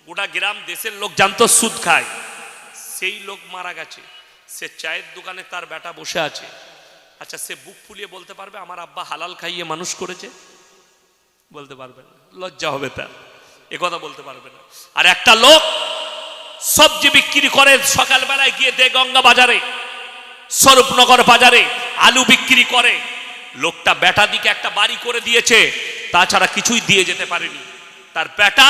S1: গোটা গ্রাম দেশের লোক জানতো সুদ খায়, সেই লোক মারা গেছে। সে চায়ের দোকানে তার বেটা বসে আছে। আচ্ছা, সে বুক ফুলিয়ে বলতে পারবে আমার আব্বা হালাল খাইয়ে মানুষ করেছে? বলতে পারবে না, লজ্জা হবে তার, এ কথা বলতে পারবে না। আর একটা লোক সবজি বিক্রি করে, সকালবেলায় গিয়ে দেগঙ্গা বাজারে, স্বরূপনগর বাজারে আলু বিক্রি করে। লোকটা বেটা দিকে একটা বাড়ি করে দিয়েছে, তাছাড়া কিছুই দিয়ে যেতে পারেনি। তার বেটা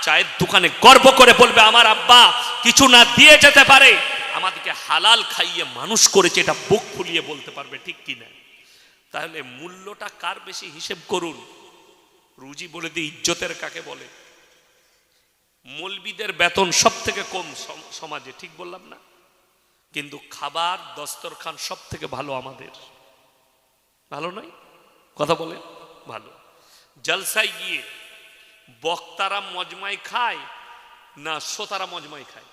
S1: চায়ের দোকানে গর্ব করে বলবে আমার আব্বা কিছু না দিয়ে যেতে পারে, আমাদেরকে হালাল খাইয়ে মানুষ করেছে, এটা বুক ফুলিয়ে বলতে পারবে, ঠিক কিনা? তাহলে মূল্যটা কার বেশি হিসেব করুন। রুজি বলে দিই ইজ্জতের কাকে বলে? মৌলবীদের বেতন সব থেকে কম সমাজে, ঠিক বললাম না? কিন্তু খাবার দস্তরখান সব থেকে ভালো আমাদের, ভালো নয়? কথা বলে ভালো। জলসায় গিয়ে বক্তারা মজমাই খায় না শ্রোতারা মজমাই খায়?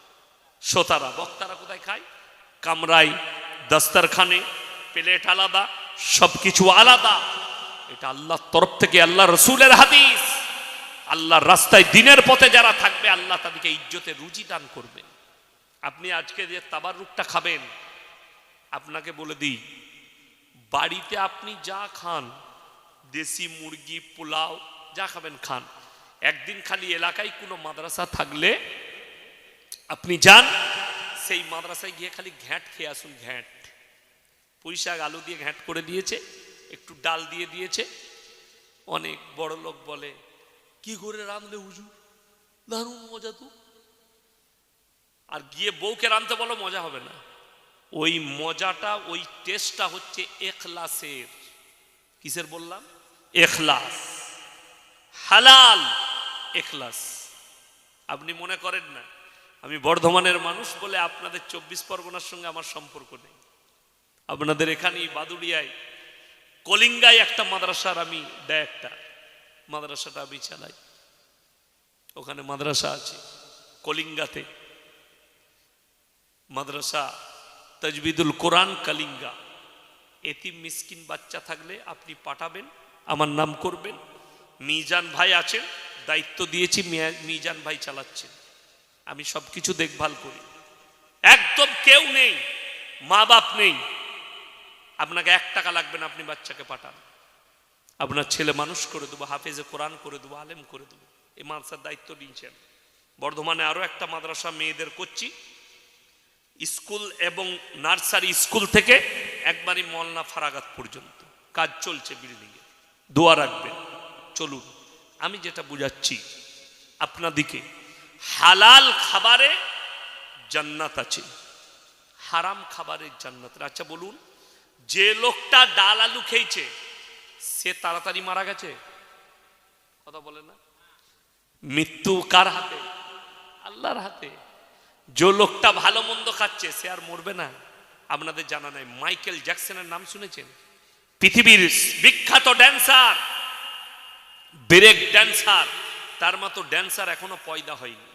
S1: শ্রোতারা। বক্তারা কোথায় খায়? কামরায়, দস্তরখানে, প্লেট আলাদা, সবকিছু আলাদা। এটা আল্লাহর তরফ থেকে, আল্লাহ রসুলের হাদিস। আল্লাহর রাস্তায় দিনের পথে যারা থাকবে আল্লাহ তাদেরকে ইজ্জতের রুজি দান করবে। আপনি আজকে যে তাবাররুকটা খাবেন, আপনাকে বলে দিই, বাড়িতে আপনি যা খান, দেশি মুরগি, পোলাও যা খাবেন খান। একদিন খালি এলাকায় কোনো মাদ্রাসা থাকলে আপনি যান, সেই মাদ্রাসায় গিয়ে খালি ঘ্যাঁট খেয়ে আসুন। ঘ্যাঁট, পুঁই শাক আলু দিয়ে ঘ্যাঁট করে দিয়েছে, একটু ডাল দিয়ে দিয়েছে। অনেক বড় লোক বলে কি করে রাঁধলে হুজুর, দারুণ মজা তো। আর গিয়ে বউকে রাঁধতে বলো, মজা হবে না। ওই মজাটা, ওই টেস্টটা হচ্ছে এখলাসের। কিসের বললাম? এখলাস, হালাল এখলাস। আপনি মনে করেন না আমি বর্ধমানের মানুষ বলে আপনাদের 24 পরগনার সঙ্গে আমার সম্পর্ক নেই। আপনাদের এখানেই বাদুড়িয়ায় কলিঙ্গায় একটা মাদ্রাসার আমি ডাইরেক্টর, মাদ্রাসাটা আমি চালাই। ওখানে মাদ্রাসা আছে কলিঙ্গাতে, মাদ্রাসা তাজবিদুল কোরআন কলিঙ্গা। এতিম মিসকিন বাচ্চা থাকলে আপনি পাঠাবেন, আমার নাম করবেন। মিজান ভাই আছেন, দায়িত্ব দিয়েছি, মিজান ভাই চালাচ্ছেন, আমি সবকিছু দেখভাল করি। একদম কেউ নেই, মা বাপ নেই, আপনাকে 1 টাকা লাগবে না, আপনি বাচ্চাকে পাঠান, আপনার ছেলে মানুষ করে দেবো, হাফেজে কোরআন করে দেবো, আলেম করে দেবো। এই মাদ্রাসার দায়িত্ব নিয়েছেন। বর্ধমানে আরো একটা মাদ্রাসা মেয়েদের করছি, স্কুল এবং নার্সারি স্কুল থেকে একবারই মলনা ফারাগাত পর্যন্ত কাজ চলছে বিল্ডিংয়ে, দোয়া রাখবেন। চলুন, আমি যেটা বুঝাচ্ছি আপনাদিকে, হালাল খাবারে জান্নাত আছে, হারাম খাবারের জান্নাত। আচ্ছা বলুন, যে লোকটা ডাল আলু খেয়েছে সে তাড়াতাড়ি মারা গেছে? কথা বলে না? মৃত্যু কার হাতে? আল্লাহর হাতে। যে লোকটা ভালো মন্দ খাচ্ছে সে আর মরবে না? আপনাদের জানা নাই মাইকেল জ্যাকসনের নাম শুনেছেন? পৃথিবীর বিখ্যাত ড্যান্সার, ব্রেক ড্যান্সার, তার মতো ড্যান্সার এখনো পয়দা হয়নি।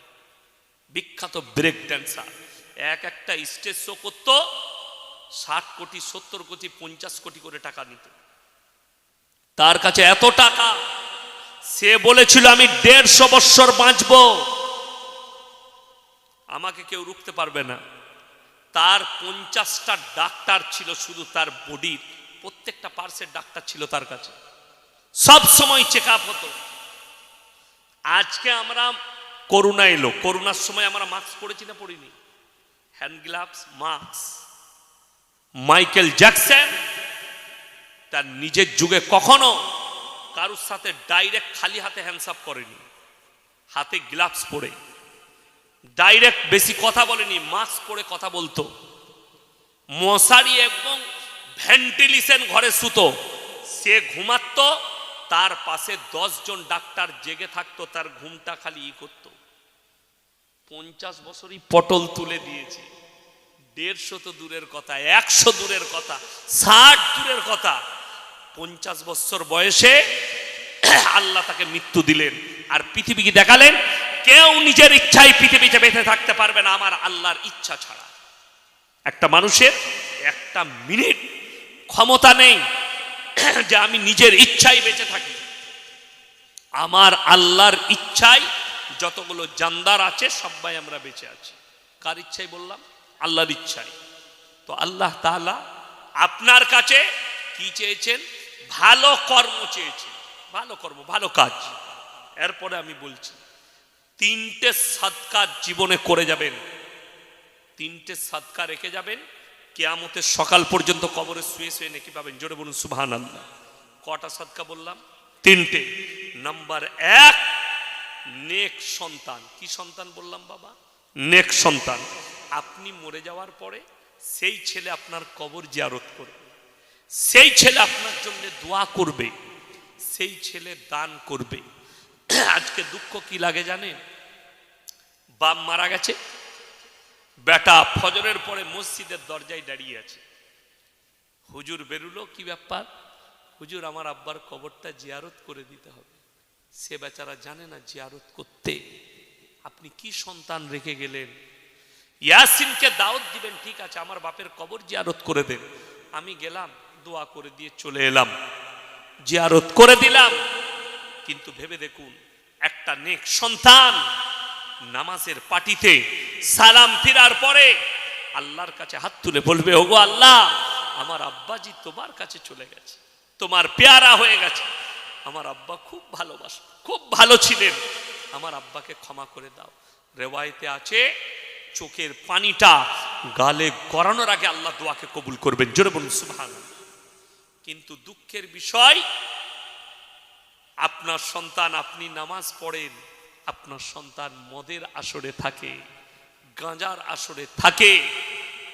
S1: বিখ্যাত ব্রেক ড্যান্সার, একটা স্টেজ শো করতো, 60 কোটি 70 কোটি 50 কোটি করে টাকা নিত। তার কাছে এত টাকা, সে বলেছিল আমি 150 বছর বাঁচব, আমাকে কেউ রুখতে পারবে না। তার 50টা ডাক্তার ছিল, শুধু তার বডির প্রত্যেকটা পার্সের ডাক্তার ছিল তার কাছে, সব সময় চেক আপ হতো। আজকে আমরা করোনা এলো, করোনার সময় আমরা মাস্ক পরেছি না পরিনি? Hand gloves, mask. Michael Jackson তার নিজের যুগে কখনো কারোর সাথে ডাইরেক্ট খালি হাতে হ্যান্ডসাপ করেনি, হাতে গ্লাভস পরে। ডাইরেক্ট বেশি কথা বলেনি, মাস্ক পরে কথা বলতো। মশারি এবং ভেন্টিলেশন ঘরে শুতো, সে ঘুমাতো, তার পাশে 10 জন ডাক্তার জেগে থাকতো, তার ঘুমটা খালি করত। 50 বছরই পটল তুলে দিয়েছে। 150 তো দূরের কথা, 100 দূরের কথা, 60 দূরের কথা। 50 বছর বয়সে আল্লাহ তাকে মৃত্যু দিলেন, আর পৃথিবীকে দেখালেন কেউ নিজের ইচ্ছায় পৃথিবীতে বেঁচে থাকতে পারবে না আমার আল্লাহর ইচ্ছা ছাড়া। একটা মানুষের একটা মিনিট ক্ষমতা নেই যে আমি নিজের ইচ্ছায় বেঁচে থাকি। আমার আল্লাহর ইচ্ছায় যতগুলো জানদার আছে সবাই আমরা বেঁচে আছি। কার ইচ্ছায় বললাম? আল্লাহর ইচ্ছায়। তো আল্লাহ তাআলা আপনার কাছে কি চেয়েছেন? ভালো কর্ম চেয়েছেন, ভালো কর্ম, ভালো কাজ। এরপরে আমি বলছি 3টে সাদকা জীবনে করে যাবেন, 3টে সাদকা রেখে যাবেন, কিয়ামতের সকাল পর্যন্ত কবরে শুয়ে শুয়ে নেকি পাবেন। জোরে বলুন সুবহানাল্লাহ। কটা সাদকা বললাম? 3টে। নাম্বার 1, নেক সন্তান। কি সন্তান বললাম বাবা? নেক সন্তান। আপনি মরে যাওয়ার পরে সেই ছেলে আপনার কবর জিয়ারত করবে, সেই ছেলে আপনার জন্য দোয়া করবে, সেই ছেলে দান করবে। আজকে দুঃখ কি লাগে জানেন? বাপ মারা গেছে, বেটা ফজরের পরে মসজিদের দরজায় দাঁড়িয়ে আছে। হুজুর বেরুলো, কি ব্যাপার? হুজুর আমার আব্বার কবরটা জিয়ারত করে দিতে হবে। সে বেচারা জানে না জিয়ারত করতে। আপনি কি সন্তান রেখে গেলেন? ইয়াসিনকে দাওয়াত দিবেন, ঠিক আছে আমার বাপের কবর জিয়ারত করে দেন। আমি গেলাম, দোয়া করে দিয়ে চলে এলাম, জিয়ারত করে দিলাম। কিন্তু ভেবে দেখুন, একটা নেক সন্তান নামাজের পাটিতে সালাম ফিরার পরে আল্লাহর কাছে হাত তুলে বলবে, ওগো আল্লাহ, আমার আব্বাজি তোমার কাছে চলে গেছে, তোমার পেয়ারা হয়ে গেছে। আমার আব্বা খুব ভালোবাসে, খুব ভালো ছিলেন, আমার আব্বাকে ক্ষমা করে দাও। রেওয়ায়েতে আছে চোখের পানিটা গালে গড়ানোর আগে আল্লাহ দোয়াকে কবুল করবেন। জোরে বলুন সুবহানাল্লাহ। কিন্তু দুঃখের বিষয়, আপনার সন্তান, আপনি নামাজ পড়েন, আপনার সন্তান মদের আসরে থাকে, গাঁজার আসরে থাকে,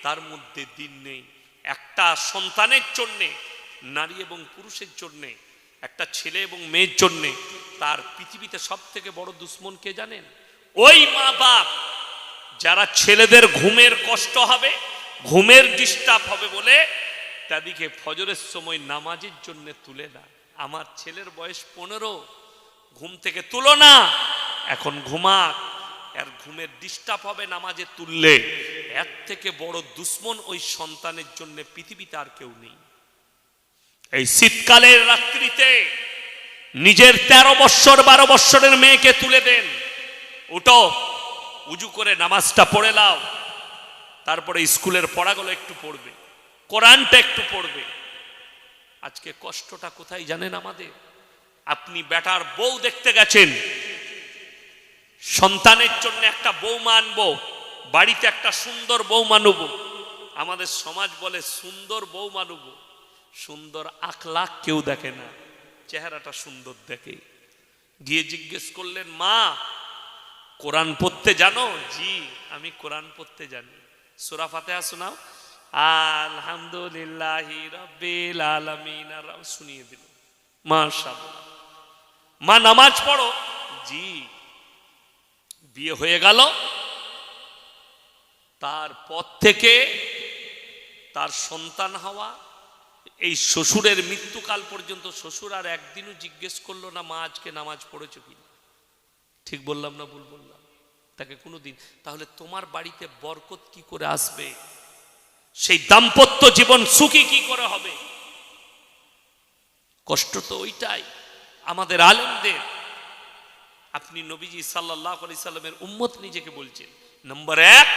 S1: তার মধ্যে দিন নেই। একটা সন্তানের জন্যে, নারী এবং পুরুষের জন্যে, একটা ছেলে এবং মেয়ের জন্যে তার পৃথিবীতে সব থেকে বড় দুশ্মন কে জানেন? ওই মা বাপ যারা ছেলেদের ঘুমের কষ্ট হবে, ঘুমের ডিস্টার্ব হবে বলে তাদেরকে ফজরের সময় নামাজের জন্য তুলে না। আমার ছেলের বয়স 15, ঘুম থেকে তুলো না, এখন ঘুমাক, আর ঘুমের ডিস্টার্ব হবে নামাজে তুললে। এর থেকে বড় দুশ্মন ওই সন্তানের জন্য পৃথিবীতে আর কেউ নেই। এই শীতকালের রাত্রিতে নিজের 13 বৎসর 12 বৎসরের মেয়েকে তুলে দেন, উঠো, উজু করে নামাজটা পড়ে নাও, তারপরে স্কুলের পড়াগুলো একটু পড়বে, কোরআনটা একটু পড়বে। আজকে কষ্টটা কোথায় জানেন আমাদের? আপনি বেটার বউ দেখতে গেছেন, সন্তানের জন্য একটা বৌমা আনবো, বাড়িতে একটা সুন্দর বৌমা নেব। আমাদের সমাজ বলে সুন্দর বৌমা নেব। সুন্দর আখলাক কেউ দেখে না, চেহারাটা সুন্দর দেখে। গিয়ে জিজ্ঞেস করলেন, মা কোরআন পড়তে জানো? জি আমি কোরআন পড়তে জানি। সূরা ফাতিহা শোনাও। আলহামদুলিল্লাহি রাব্বিল আলামিন। শুনিয়ে দিল। মাশাআল্লাহ। মা নামাজ পড়ো? জি। বিয়ে হয়ে গেল। তারপর থেকে তার সন্তান হওয়া, এই শ্বশুরের মৃত্যুকাল পর্যন্ত শ্বশুর আর একদিনও জিজ্ঞেস করলো না মা আজকে নামাজ পড়েছো কি? ঠিক বললাম না ভুল বললাম? তাকে কোনোদিন। তাহলে তোমার বাড়িতে বরকত কি করে আসবে? সেই দাম্পত্য জীবন সুখী কি করে হবে? কষ্ট তো ওইটাই আমাদের আলেমদের। আপনি নবীজি সাল্লাল্লাহু আলাইহি সাল্লামের উম্মত নিজেকে বলছেন। নম্বর 1,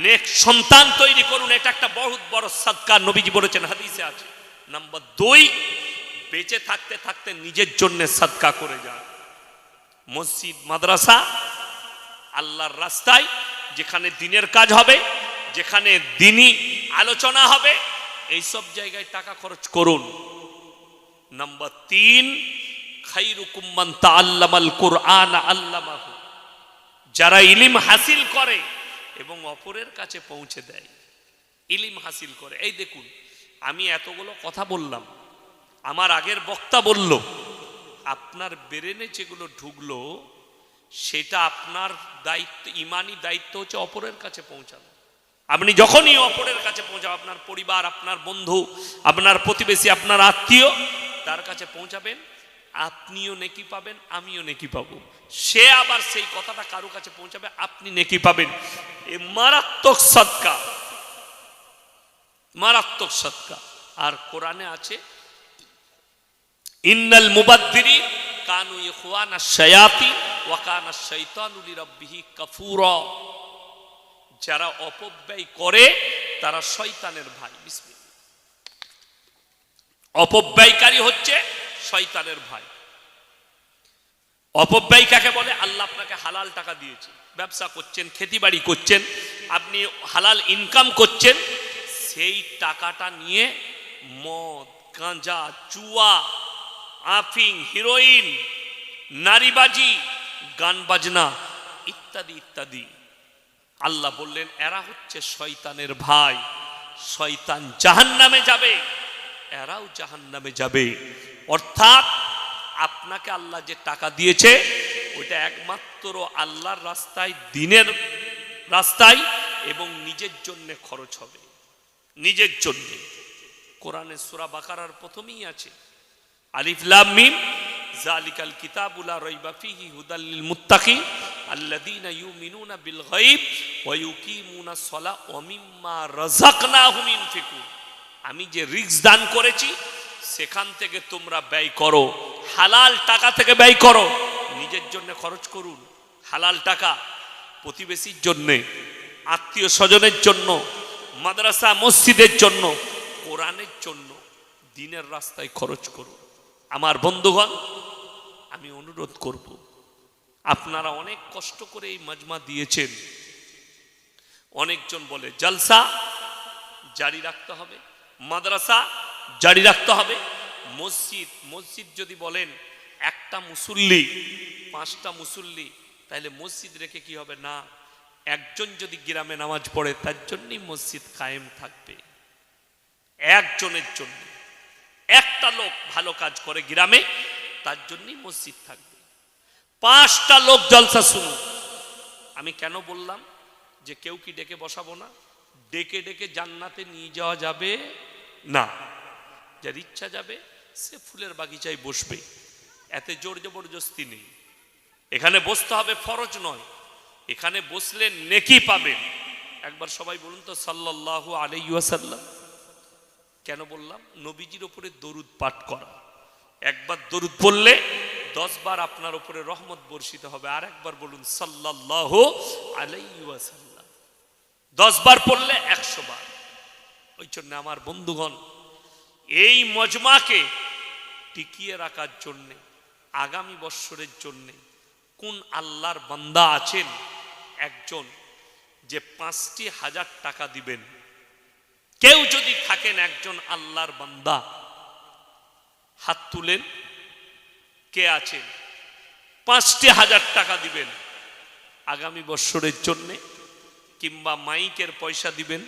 S1: নেক সন্তান তৈরি করুন, এটা একটা বহুত বড় সাদকা, নবীজি বলেছেন, হাদিসে আছে। নম্বর 2, বেঁচে থাকতে থাকতে নিজের জন্য সাদকা করে যান। মসজিদ মাদ্রাসা আল্লাহর রাস্তায়, যেখানে দিনের কাজ হবে, যেখানে দ্বীনি আলোচনা হবে, এইসব জায়গায় টাকা খরচ করুন। নম্বর 3, খায়রুকুম মান তাআল্লামাল কুরআন আল্লামাহু, যারা ইলম হাসিল করে এবং অপরের কাছে পৌঁছে দেয়, ইলম হাসিল করে। এই দেখুন আমি এতগুলো কথা বললাম, আমার আগের বক্তা বলল আপনার ব্রেনে যেগুলো ঢুকলো সেটা আপনার দায়িত্ব, ইমানি দায়িত্ব হচ্ছে অপরের কাছে পৌঁছানো। আপনি যখনই অপরের কাছে পৌঁছাবেন, আপনার পরিবার, আপনার বন্ধু, আপনার প্রতিবেশী, আপনার আত্মীয়, তার কাছে পৌঁছাবেন, আপনিও নেকি পাবেন, আমিও নেকি পাবো। সে আবার সেই কথাটা কারো কাছে পৌঁছাবে, আপনি নেকি পাবেন। এ মারাত্মক সদকা, মারাত্মক সদকা। আর কোরআনে আছে, ইন্নাল মুবাদ্দিরিন কানু ইখওয়ানাশ শায়াতিন ওয়া কানাশ শাইতানু লিরাব্বিহি কাফুরা, যারা অপব্যয় করে তারা শয়তানের ভাই। বিসমিল্লাহ। অপব্যয়কারী হচ্ছে শয়তানের ভাই। অপব্যয় কাকে বলে? আল্লাহ আপনাকে হালাল টাকা দিয়েছে, ব্যবসা করছেন, খেতিবাড়ি করছেন, আপনি হালাল ইনকাম করছেন, সেই টাকাটা নিয়ে মদ, গাঁজা, জুয়া, আফিং, হিরোইন, নারীবাজি, গান বাজনা ইত্যাদি ইত্যাদি। আল্লাহ বললেন এরা হচ্ছে শয়তানের ভাই, শয়তান জাহান্নামে যাবে, এরাও জাহান্নামে যাবে। অর্থাৎ আপনাকে আল্লাহ যে টাকা দিয়েছে ওইটা একমাত্র আল্লাহর রাস্তায়, দ্বীনের রাস্তায় এবং নিজের জন্য খরচ হবে, নিজের জন্য। কোরআনে সূরা বাকারার প্রথমেই আছে, আলিফ লাম মিম যালিকাল কিতাবু লা রাইবা ফীহি হুদাল লিল মুত্তাকিন আল্লাযীনা ইউমিনুনা বিল গায়ব ওয়া ইউকিমুনাস সালাহ ওয়া মিম্মা রাযাকনাহুম ইউনফিকুন। আমি যে রিজক দান করেছি সেখান থেকে তোমরা ব্যয় করো, হালাল টাকা থেকে ব্যয় করো, নিজের জন্য খরচ করুন। হালাল টাকা প্রতিবেশীর জন্য, আত্মীয় স্বজনের জন্য, মাদ্রাসা মসজিদের জন্য, কোরআনের জন্য, দ্বীনের রাস্তায় খরচ করুন। আমার বন্ধুগণ, আমি অনুরোধ করব, আপনারা অনেক কষ্ট করে এই মাজমা দিয়েছেন। অনেকজন বলে জলসা জারি রাখতে হবে, মাদ্রাসা জারি রাখতে হবে, মসজিদ, মসজিদ যদি বলেন একটা মুসল্লি 5টা মুসল্লি, তাহলে মসজিদ রেখে কি হবে? না, একজন যদি গ্রামে নামাজ পড়ে তার জন্যই মসজিদ কায়েম থাকবে। একজনের জন্য, একটা লোক ভালো কাজ করে গ্রামে, তার জন্যই মসজিদ থাকবে। 5টা লোক জলসা শুনুন। আমি কেন বললাম যে কেউ কি ডেকে বসাবো না? ডেকে ডেকে জান্নাতে নিয়ে যাওয়া যাবে না। যার ইচ্ছা যাবে সে ফুলের বাগিচায় বসবে, এতে জোর জবরদস্তি নেই। এখানে বসতে হবে ফরজ নয়, এখানে বসলে নেকি পাবেন। একবার সবাই বলুন তো সাল্লাল্লাহু আলাইহি ওয়াসাল্লাম। কেন বললাম? নবীজির উপরে দরুদ পাঠ করা। একবার দরুদ পড়লে 10 বার আপনার উপরে রহমত বর্ষিত হবে। আর একবার বলুন সাল্লাল্লাহু আলাইহি ওয়াসাল্লাম। 10 বার পড়লে 100 বার। ওই জন্য আমার বন্ধুগণ, এই মজমাকে টিকিয়ে রাখার জন্য, আগামী বৎসরের জন্য কোন আল্লাহর বান্দা আছেন একজন যে 5,000 টাকা দিবেন। কেউ যদি থাকেন একজন আল্লাহর বান্দা, হাত তুলেন, কে আছেন 5,000 টাকা দিবেন আগামী বছরের জন্য, কিংবা মাইকের পয়সা দিবেন,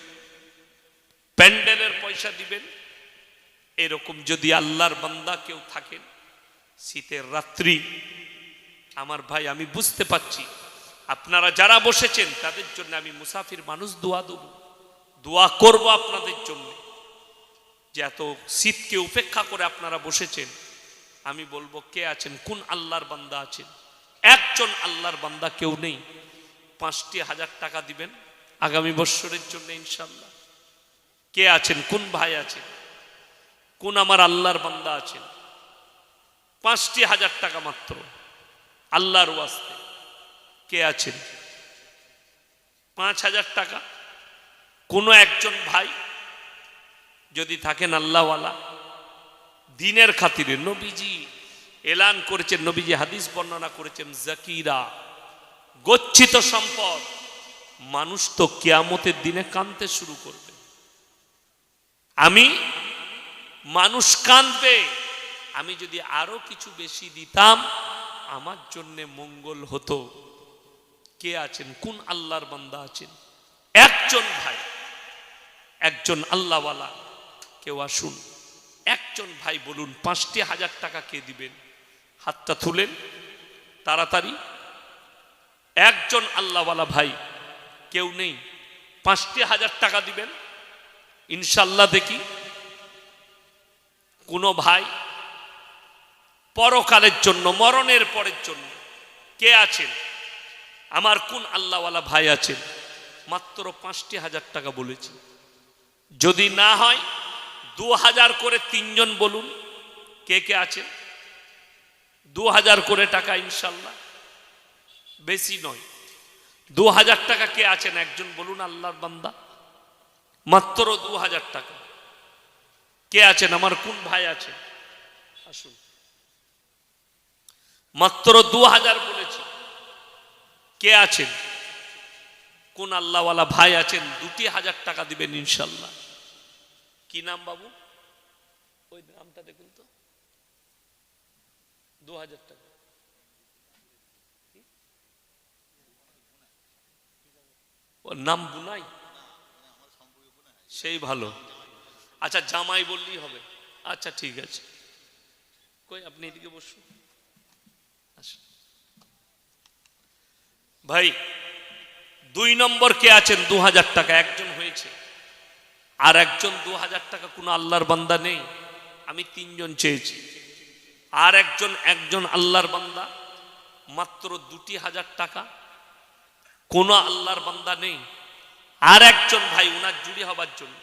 S1: প্যান্ডেলের পয়সা দিবেন। এরকম যদি আল্লাহর বান্দা কেউ থাকেন, শীতের রাত্রি, আমার ভাই আমি বুঝতে পারছি আপনারা যারা বসেছেন তাদের জন্য আমি মুসাফির মানুষ দোয়া দেব, দোয়া করব আপনাদের জন্য, যে এত শীতকে উপেক্ষা করে আপনারা বসেছেন। আমি বলবো কে আছেন, কোন আল্লাহর বান্দা আছেন? একজন আল্লাহর বান্দা কেউ নেই? 5,000 টাকা দিবেন আগামী বছরের জন্য ইনশাআল্লাহ। কে আছেন? কোন ভাই আছেন? কোন আমার আল্লাহর বান্দা আছেন? 5,000 টাকা মাত্র আল্লাহর ওয়াস্তে। কে আছেন? 5,000 টাকা কোন একজন ভাই যদি থাকেন আল্লাহওয়ালা, দিনের খাতিরে। নবীজি এলান করেছেন, নবীজি হাদিস বর্ণনা করেছেন, জাকিরা গচ্ছিত সম্পদ। মানুষ তো কিয়ামতের দিনে কাঁদতে শুরু করবে। মানুষ কাঁদবে, আমি যদি আরো কিছু বেশি দিতাম আমার জন্য মঙ্গল হতো। কে আছেন? কোন আল্লাহর বান্দা আছেন? একজন ভাই, একজন আল্লাহওয়ালা কেউ আসুন। একজন ভাই বলুন 5,000 টাকা কে দিবেন? হাতটা তুলেন তাড়াতাড়ি। একজন আল্লাহওয়ালা ভাই কেউ নেই? 5,000 টাকা দিবেন ইনশাল্লাহ। দেখি কোন ভাই পরকালের জন্য, মরণের পরের জন্য কে আছেন? আমার কোন আল্লাহওয়ালা ভাই আছেন? মাত্র 5,000 টাকা বলেছি। যদি না হয় 2,000 করে 3 জন বলুন কে কে আছেন? 2,000 করে টাকা ইনশাল্লাহ, বেশি নয়। 2,000 টাকা কে আছেন? একজন বলুন আল্লাহর বান্দা। মাত্র 2,000 টাকা কে আছেন? আমার কোন ভাই আছেন? আসুন। মাত্র 2,000 বলেছি। কে আছেন? কোন আল্লাহওয়ালা ভাই আছেন? 2,000 টাকা দিবেন ইনশাল্লাহ। কি নাম বাবু? ওই নামটা দেখুন তো। 2,000 টাকা। ওর নাম বুনাই? সেই ভালো। আচ্ছা জামাই বললেই হবে। আচ্ছা ঠিক আছে। কই আপনি এদিকে বসুন। ভাই 2 নম্বর কে আছেন? 2,000 টাকা একজন হয়েছে। আর একজন 2,000 টাকা কোন আল্লাহর বান্দা নেই? আমি 3 জন চেয়েছি। আর একজন আল্লাহর বান্দা মাত্র 2,000 টাকা, কোন আল্লাহর বান্দা নেই। আর একজন ভাই উনার জুড়ি হবার জন্য